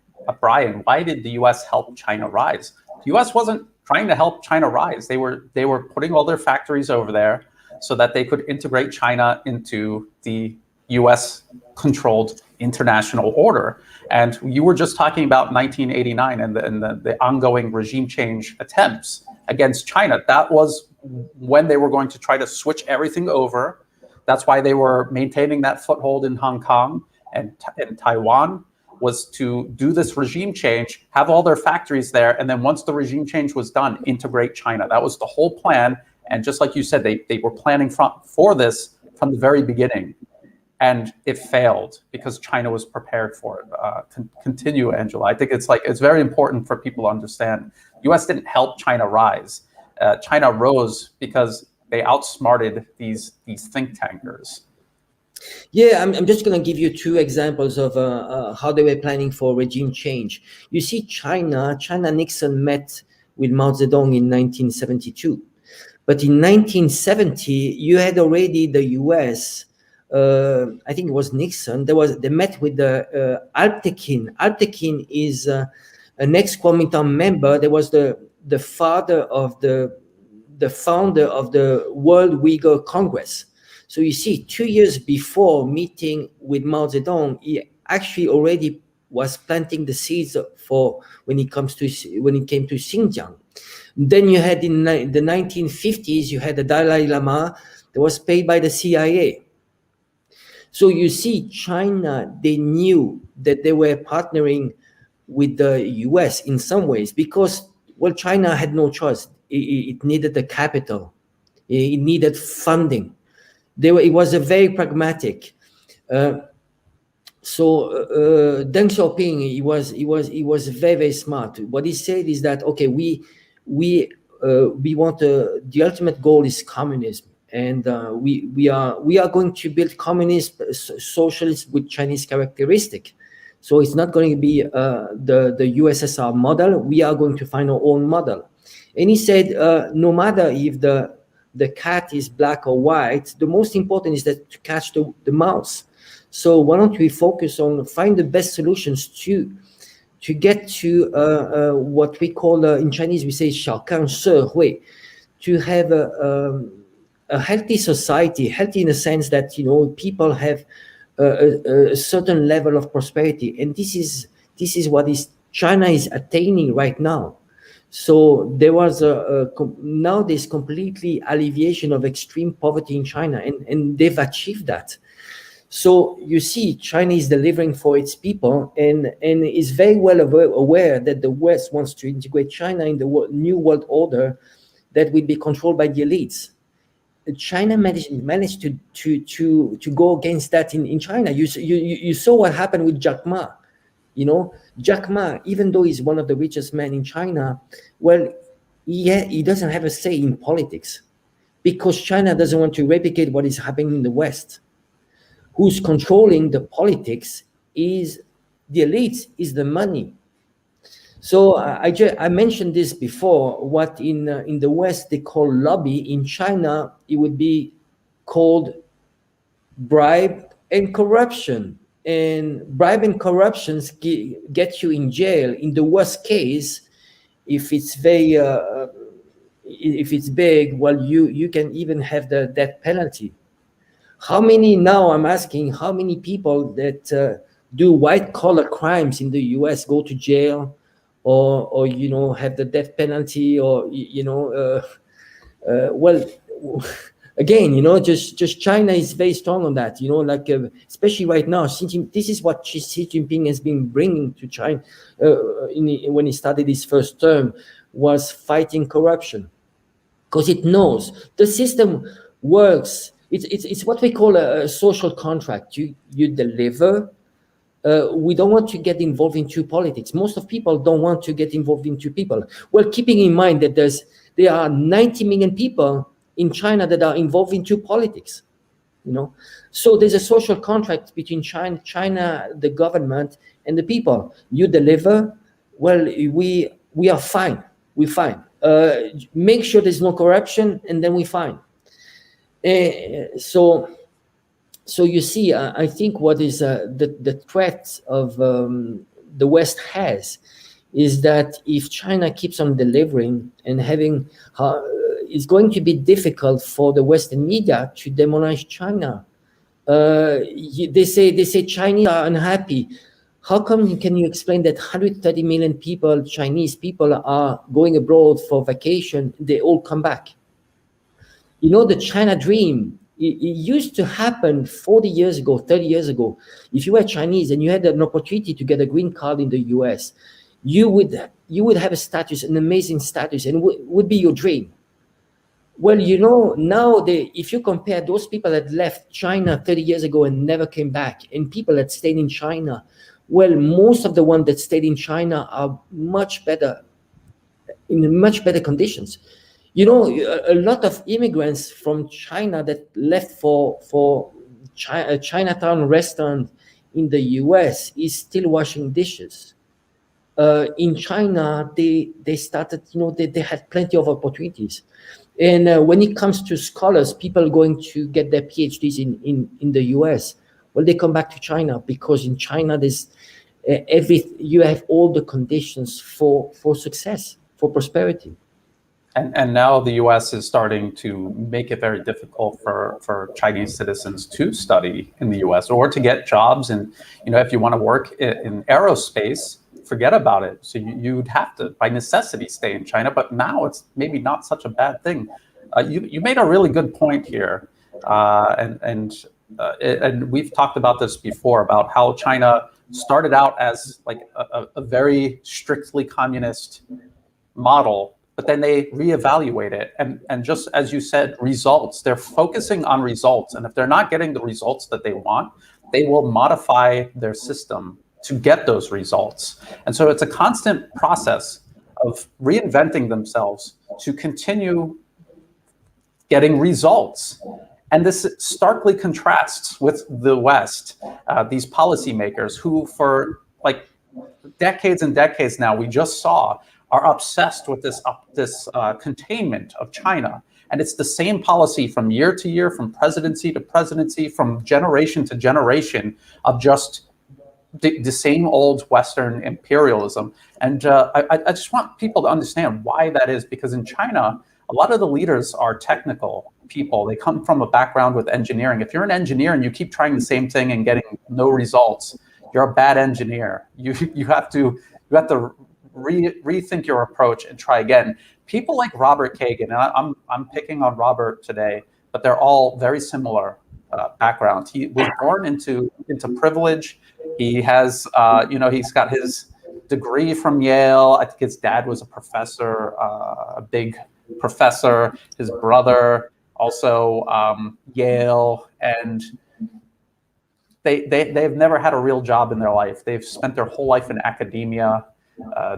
Brian, why did the U.S. help China rise? The U.S. wasn't trying to help China rise. They were putting all their factories over there so that they could integrate China into the U.S.-controlled international order. And you were just talking about 1989 and the ongoing regime change attempts against China. That was when they were going to try to switch everything over. That's why they were maintaining that foothold in Hong Kong and Taiwan, was to do this regime change, have all their factories there, and then once the regime change was done, integrate China. That was the whole plan. And just like you said, they were planning for this from the very beginning. And it failed because China was prepared for it. Continue, Angela. I think it's very important for people to understand. U.S. didn't help China rise. China rose because they outsmarted these think tankers. Yeah, I'm just going to give you two examples of how they were planning for regime change. You see, Nixon met with Mao Zedong in 1972. But in 1970, you had already the US, I think it was Nixon, they met with the Alptekin. Alptekin is an ex-Kuomintang member. There was the founder of the World Uyghur Congress. So you see, 2 years before meeting with Mao Zedong, he actually already was planting the seeds for when it came to Xinjiang. Then you had in the 1950s, you had the Dalai Lama that was paid by the CIA. So you see, China, they knew that they were partnering with the US in some ways because, well, China had no choice. It needed the capital. It needed funding. It was a very pragmatic. So Deng Xiaoping, he was very, very smart. What he said is that, okay, we want the ultimate goal is communism, and we are going to build communist socialist with Chinese characteristic. So it's not going to be the USSR model. We are going to find our own model. And he said, no matter if the cat is black or white, the most important is that to catch the mouse. So why don't we focus on find the best solutions to get to what we call in Chinese we say 小康社会, to have a healthy society, healthy in the sense that people have a certain level of prosperity, and this is what China is attaining right now. So there was now there's completely alleviation of extreme poverty in China, and they've achieved that. So you see, China is delivering for its people, and is very well aware that the West wants to integrate China in the new world order that will be controlled by the elites. China managed to go against that in China. You saw what happened with Jack Ma. Jack Ma, even though he's one of the richest men in China, well, he doesn't have a say in politics because China doesn't want to replicate what is happening in the West. Who's controlling the politics is the elites, is the money. So I mentioned this before. What in the West they call lobby, in China it would be called bribe and corruption. And bribe and corruptions get you in jail. In the worst case, if it's big, well, you can even have the death penalty. How many now? I'm asking how many people that do white collar crimes in the U.S. go to jail, or have the death penalty, or well. Again, just China is very strong on that, especially right now. This is what Xi Jinping has been bringing to China when he started his first term, was fighting corruption, because it knows the system works. It's what we call a social contract. You deliver. We don't want to get involved into politics. Most of people don't want to get involved into people. Well, keeping in mind that there are 90 million people in China that are involved into politics, So there's a social contract between China, the government, and the people. You deliver, well, we are fine. We're fine. Make sure there's no corruption, and then we're fine. So you see, I think what is the threat of the West has is that if China keeps on delivering and having, it's going to be difficult for the Western media to demonize China. They say Chinese are unhappy. How come can you explain that 130 million people, Chinese people, are going abroad for vacation? They all come back. The China dream, it used to happen 40 years ago, 30 years ago. If you were Chinese and you had an opportunity to get a green card in the US, you would have a status, an amazing status, and would be your dream. Well, now if you compare those people that left China 30 years ago and never came back, and people that stayed in China, well, most of the ones that stayed in China are much better, in much better conditions. A lot of immigrants from China that left for a Chinatown restaurant in the US is still washing dishes. In China, they started, they had plenty of opportunities. And when it comes to scholars, people going to get their PhDs in the US, well, they come back to China because in China, there's you have all the conditions for success, for prosperity. And now the U.S. is starting to make it very difficult for Chinese citizens to study in the U.S. or to get jobs. And, if you want to work in aerospace, forget about it. So you'd have to, by necessity, stay in China. But now it's maybe not such a bad thing. You made a really good point here. And we've talked about this before, about how China started out as like a very strictly communist model, but then they reevaluate it. And just as you said, results, they're focusing on results. And if they're not getting the results that they want, they will modify their system to get those results. And so it's a constant process of reinventing themselves to continue getting results. And this starkly contrasts with the West, these policymakers who for like decades and decades now, we just saw, are obsessed with this containment of China. And it's the same policy from year to year, from presidency to presidency, from generation to generation, of just the same old Western imperialism. And I just want people to understand why that is, because in China, a lot of the leaders are technical people. They come from a background with engineering. If you're an engineer and you keep trying the same thing and getting no results, you're a bad engineer. You have to rethink your approach and try again. People like Robert Kagan, and I'm picking on Robert today, but they're all very similar backgrounds. He was born into privilege. He has, he's got his degree from Yale. I think his dad was a professor, a big professor. His brother also Yale, and they've never had a real job in their life. They've spent their whole life in academia.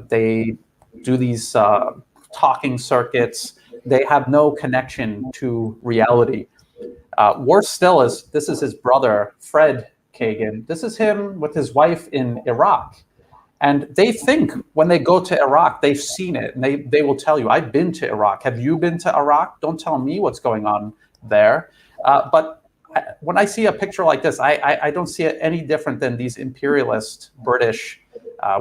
They do these talking circuits. They have no connection to reality. Worse still is, this is his brother, Fred Kagan. This is him with his wife in Iraq. And they think when they go to Iraq, they've seen it. And they will tell you, I've been to Iraq. Have you been to Iraq? Don't tell me what's going on there. But when I see a picture like this, I don't see it any different than these imperialist British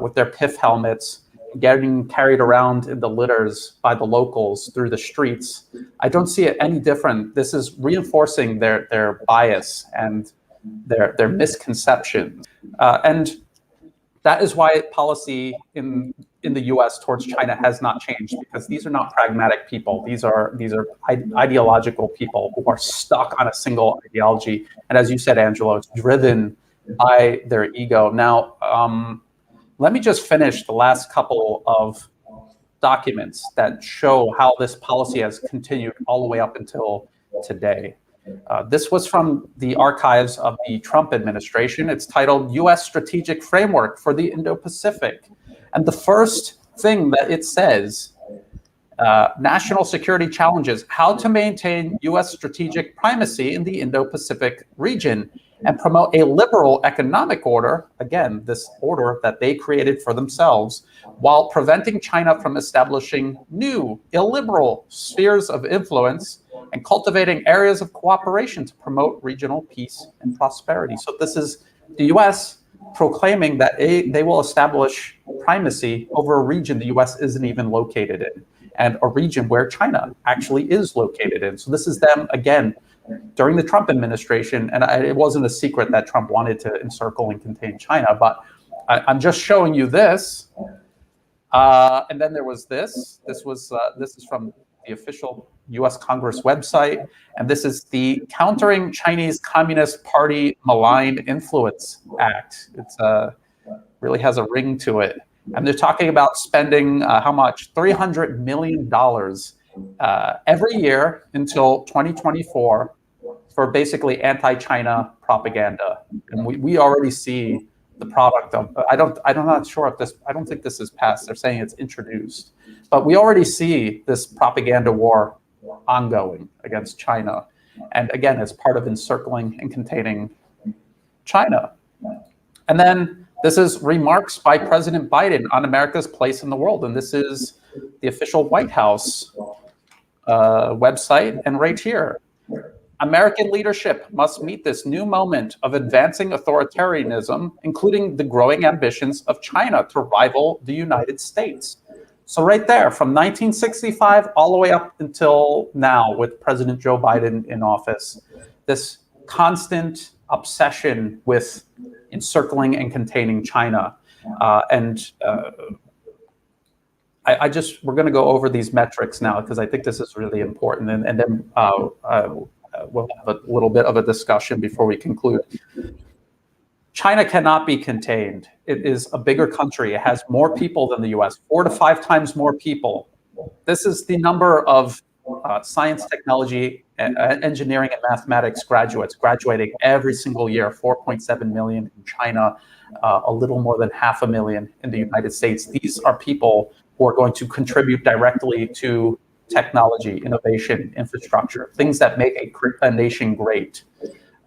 with their pith helmets getting carried around in the litters by the locals through the streets. I don't see it any different. This is reinforcing their bias and their misconceptions. And that is why policy in the U.S. towards China has not changed, because these are not pragmatic people. These are ideological people who are stuck on a single ideology. And as you said, Angelo, it's driven by their ego. Now, let me just finish the last couple of documents that show how this policy has continued all the way up until today. This was from the archives of the Trump administration. It's titled U.S. Strategic Framework for the Indo-Pacific. And the first thing that it says, national security challenges, how to maintain U.S. strategic primacy in the Indo-Pacific region and promote a liberal economic order, again, this order that they created for themselves, while preventing China from establishing new illiberal spheres of influence and cultivating areas of cooperation to promote regional peace and prosperity. So this is the U.S. proclaiming that they will establish primacy over a region the U.S. isn't even located in, and a region where China actually is located in. So this is them, again, during the Trump administration, and it wasn't a secret that Trump wanted to encircle and contain China, but I'm just showing you this. And then there was this. This is from the official U.S. Congress website, and this is the Countering Chinese Communist Party Malign Influence Act. It's really has a ring to it, and they're talking about spending how much? $300 million every year until 2024 for basically anti-China propaganda, and we already see the product of. I'm not sure if this. I don't think this is passed. They're saying it's introduced, but we already see this propaganda war ongoing against China, and again, as part of encircling and containing China. And then this is remarks by President Biden on America's place in the world, and this is the official White House website, and right here. American leadership must meet this new moment of advancing authoritarianism, including the growing ambitions of China to rival the United States. So right there, from 1965 all the way up until now with President Joe Biden in office, this constant obsession with encircling and containing China. We're going to go over these metrics now because I think this is really important, and then we'll have a little bit of a discussion before we conclude. China cannot be contained. It is a bigger country. It has more people than the US, 4 to 5 times more people. This is the number of science, technology, and engineering and mathematics graduates graduating every single year, 4.7 million in China, a little more than 500,000 in the United States. These are people who are going to contribute directly to technology, innovation, infrastructure, things that make a nation great.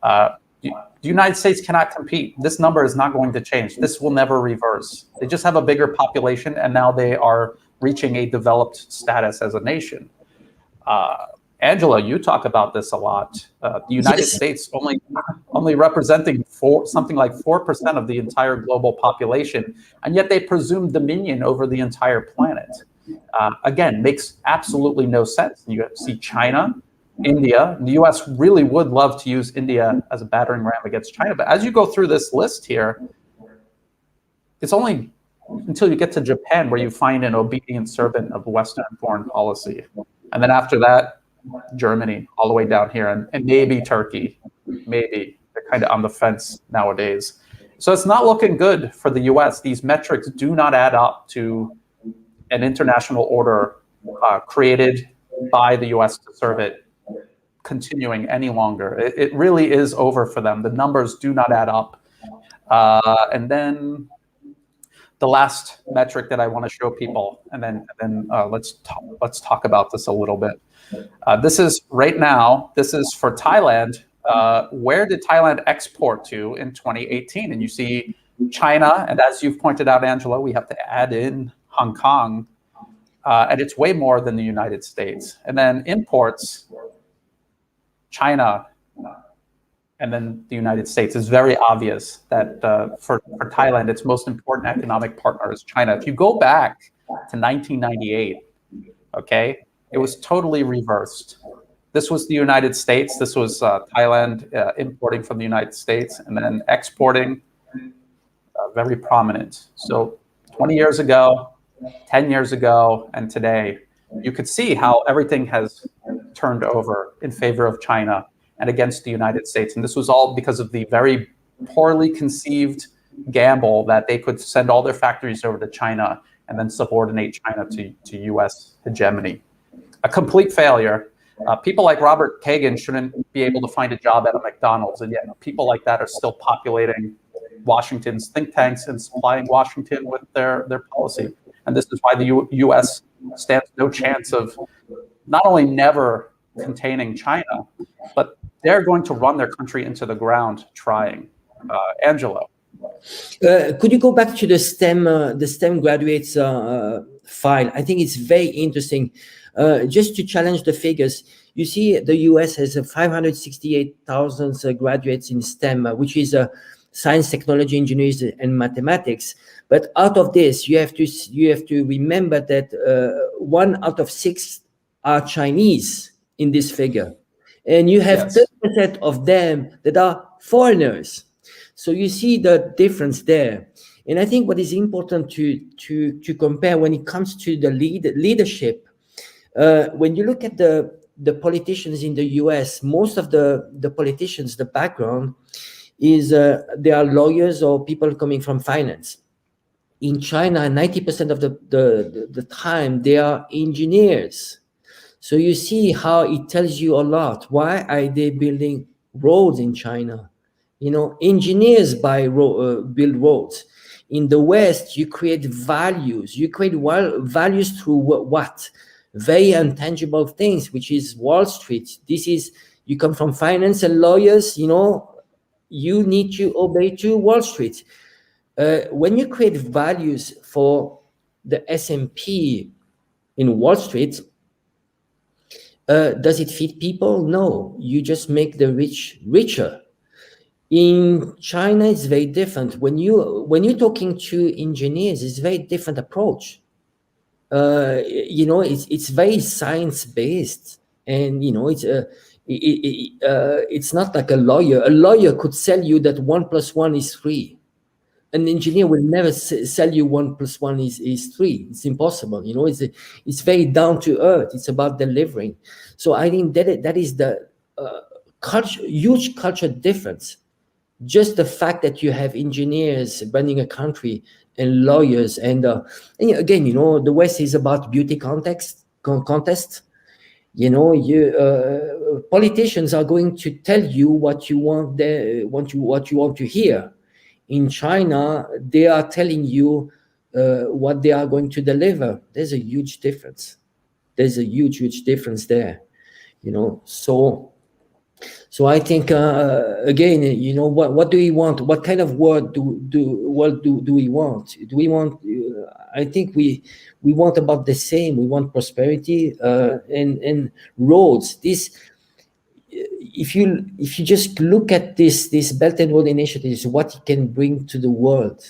The United States cannot compete. This number is not going to change. This will never reverse. They just have a bigger population, and now they are reaching a developed status as a nation. Angela, you talk about this a lot. The United States only representing something like 4% of the entire global population, and yet they presume dominion over the entire planet. Again, makes absolutely no sense. You see China, India. The U.S. really would love to use India as a battering ram against China, but as you go through this list here, it's only until you get to Japan where you find an obedient servant of Western foreign policy. And then after that, Germany, all the way down here, and maybe Turkey. Maybe. They're kind of on the fence nowadays. So it's not looking good for the U.S. These metrics do not add up to an international order created by the U.S. to serve it continuing any longer. It really is over for them. The numbers do not add up. And then the last metric that I want to show people, and then let's talk about this a little bit. This is right now. This is for Thailand. Where did Thailand export to in 2018? And you see China, and as you've pointed out, Angelo, we have to add in Hong Kong, and it's way more than the United States. And then imports, China, and then the United States. It's very obvious that for Thailand, its most important economic partner is China. If you go back to 1998, okay, it was totally reversed. This was the United States. This was Thailand importing from the United States and then exporting, very prominent. So 20 years ago, 10 years ago, and today, you could see how everything has turned over in favor of China and against the United States. And this was all because of the very poorly conceived gamble that they could send all their factories over to China and then subordinate China to US hegemony. A complete failure. People like Robert Kagan shouldn't be able to find a job at a McDonald's, and yet people like that are still populating Washington's think tanks and supplying Washington with their policy. And this is why the US stands no chance of not only never containing China, but they're going to run their country into the ground trying. Angelo. Could you go back to the STEM graduates file? I think it's very interesting. Just to challenge the figures, you see the US has 568,000 graduates in STEM, which is science, technology, engineers, and mathematics. But out of this, you have to remember that 1 out of 6 are Chinese in this figure, and you have 30% of them that are foreigners. So you see the difference there. And I think what is important to compare when it comes to the leadership, when you look at the politicians in the US, most of the politicians, the background is they are lawyers or people coming from finance. In China, 90% of the time, they are engineers. So you see how it tells you a lot. Why are they building roads in China? You know, engineers build roads. In the West, you create values. You create values through what? Very intangible things, which is Wall Street. This is, you come from finance and lawyers, you know, you need to obey to Wall Street. When you create values for the S&P in Wall Street, does it feed people? No, you just make the rich richer. In China, it's very different. When you're talking to engineers, it's a very different approach. You know, it's very science based, and you know, it's not like a lawyer. A lawyer could sell you that 1 + 1 is 3. An engineer will never sell you 1 + 1 is 3. It's impossible. You know, it's very down to earth. It's about delivering. So I think that is the huge culture difference. Just the fact that you have engineers running a country and lawyers, and again, you know, the West is about beauty contest. You know, politicians are going to tell you what you want, what you want to hear. In China, they are telling you what they are going to deliver. There's a huge difference. There's a huge difference there. You know, so I think again, you know, what do we want? What kind of world do we want? Do we want? I think we want about the same. We want prosperity and roads. This, if you just look at this Belt and Road Initiative, what it can bring to the world,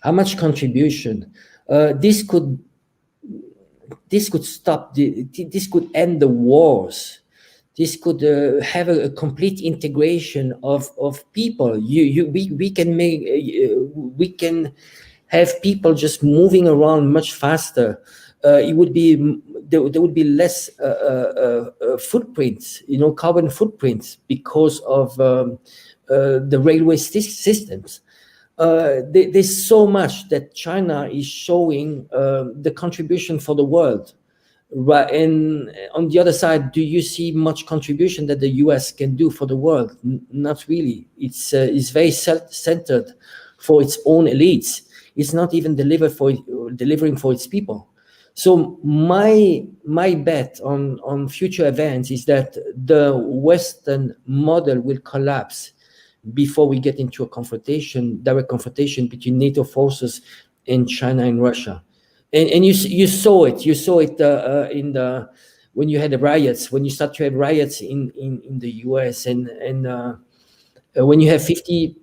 how much contribution this could stop. This could end the wars. This could have a complete integration of people. We can have people just moving around much faster. It would be there would be less footprints, you know, carbon footprints because of the railway systems. There's so much that China is showing the contribution for the world. Right, and on the other side, do you see much contribution that the U.S. can do for the world? Not really. It's very self-centered for its own elites. It's not even delivering for its people. So my bet on future events is that the Western model will collapse before we get into a direct confrontation between NATO forces and China and Russia. And you saw it in the when you had the riots, when you start to have riots in the US, and when you have 50%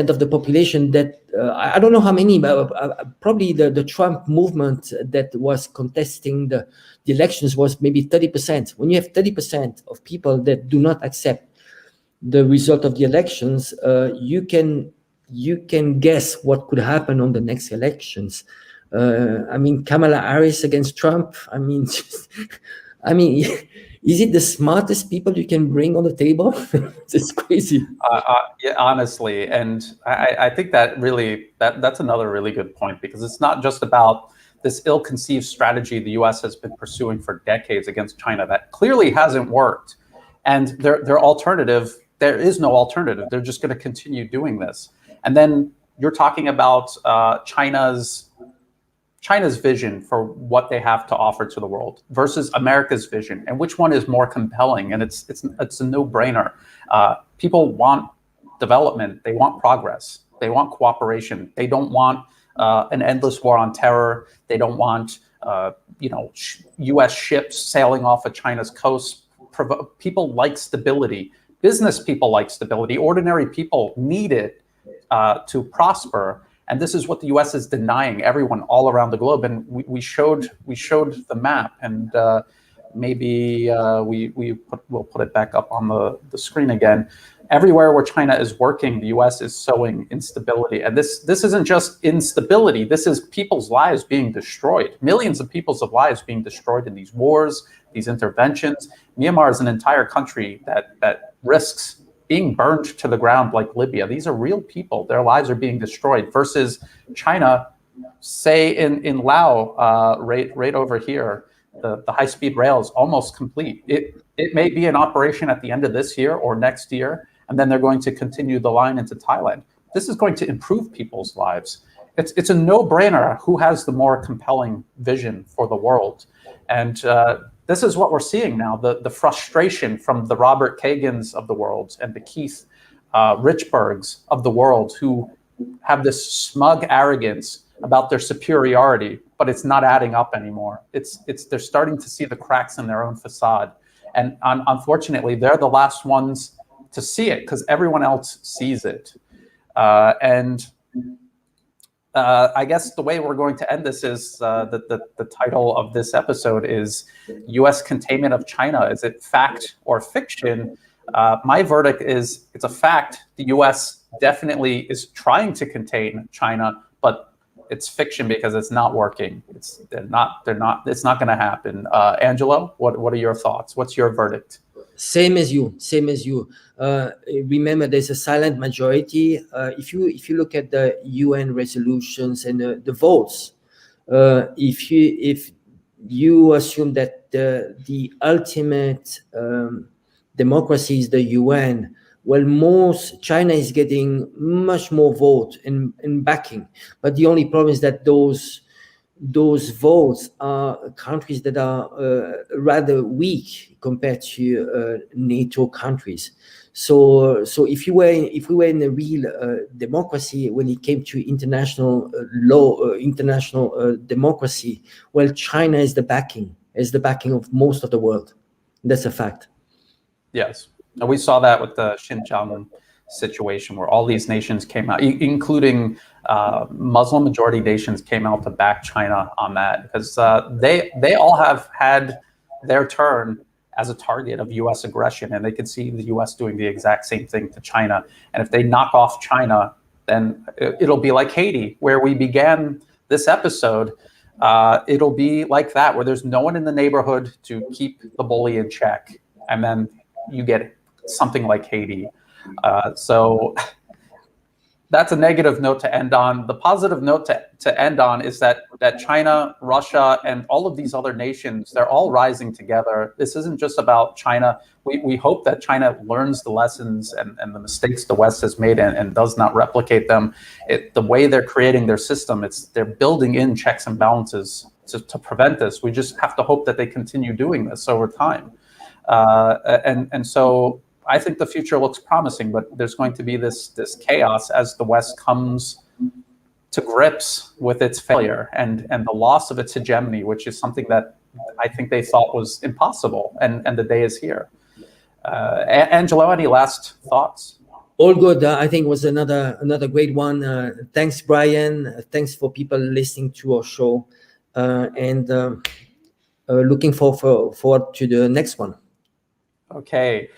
of the population that I don't know how many, but probably the Trump movement that was contesting the elections was maybe 30%. When you have 30% of people that do not accept the result of the elections, you can guess what could happen on the next elections. I mean, Kamala Harris against Trump. I mean, is it the smartest people you can bring on the table? It's crazy. Yeah, honestly, and I think that really that's another really good point, because it's not just about this ill-conceived strategy the U.S. has been pursuing for decades against China that clearly hasn't worked, and their alternative. There is no alternative. They're just going to continue doing this, and then you're talking about China's vision for what they have to offer to the world versus America's vision, and which one is more compelling. And it's a no-brainer. People want development. They want progress. They want cooperation. They don't want an endless war on terror. They don't want U.S. ships sailing off of China's coast. People like stability. Business people like stability. Ordinary people need it to prosper. And this is what the U.S. is denying everyone all around the globe. And we showed the map, and maybe we'll put it back up on the screen again. Everywhere where China is working, the U.S. is sowing instability. And this isn't just instability. This is people's lives being destroyed. Millions of people's lives being destroyed in these wars, these interventions. Myanmar is an entire country that risks being burned to the ground like Libya. These are real people. Their lives are being destroyed, versus China, say in Laos, right over here, the high-speed rail is almost complete. It may be in operation at the end of this year or next year, and then they're going to continue the line into Thailand. This is going to improve people's lives. It's a no-brainer who has the more compelling vision for the world. And this is what we're seeing now, the frustration from the Robert Kagans of the world and the Keith Richburgs of the world, who have this smug arrogance about their superiority, but it's not adding up anymore. They're starting to see the cracks in their own facade. And unfortunately, they're the last ones to see it, because everyone else sees it. I guess the way we're going to end this is the title of this episode is U.S. Containment of China. Is it fact or fiction? My verdict is it's a fact. The U.S. definitely is trying to contain China, but it's fiction because it's not working. It's not going to happen. Angelo, what are your thoughts? What's your verdict? Same as you. Remember, there's a silent majority. If you look at the UN resolutions and the votes, if you assume that the ultimate democracy is the UN, well, China is getting much more vote and backing. But the only problem is that those votes are countries that are rather weak compared to NATO countries. So if we were in a real democracy, when it came to international law, international democracy, well, China is the backing of most of the world. That's a fact. Yes, and we saw that with the Xinjiang situation, where all these nations came out, including Muslim majority nations, came out to back China on that, because they all have had their turn as a target of U.S. aggression, and they could see the U.S. doing the exact same thing to China. And if they knock off China, then it'll be like Haiti, where we began this episode. It'll be like that, where there's no one in the neighborhood to keep the bully in check, and then you get something like Haiti. So That's a negative note to end on. The positive note to end on is that China, Russia, and all of these other nations, they're all rising together. This isn't just about China. We hope that China learns the lessons and the mistakes the West has made and does not replicate them. The way they're creating their system, they're building in checks and balances to prevent this. We just have to hope that they continue doing this over time. And so I think the future looks promising, but there's going to be this chaos as the West comes to grips with its failure and the loss of its hegemony, which is something that I think they thought was impossible, and the day is here. Angelo, any last thoughts? All good. I think it was another great one. Thanks, Brian. Thanks for people listening to our show, and looking forward to the next one. Okay.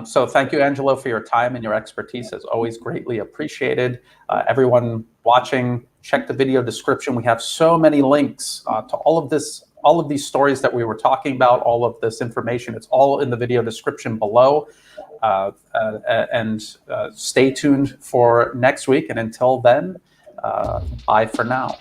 So thank you, Angelo, for your time and your expertise. As always, greatly appreciated. Everyone watching, check the video description. We have so many links to all of these stories that we were talking about, all of this information. It's all in the video description below. And stay tuned for next week. And until then, bye for now.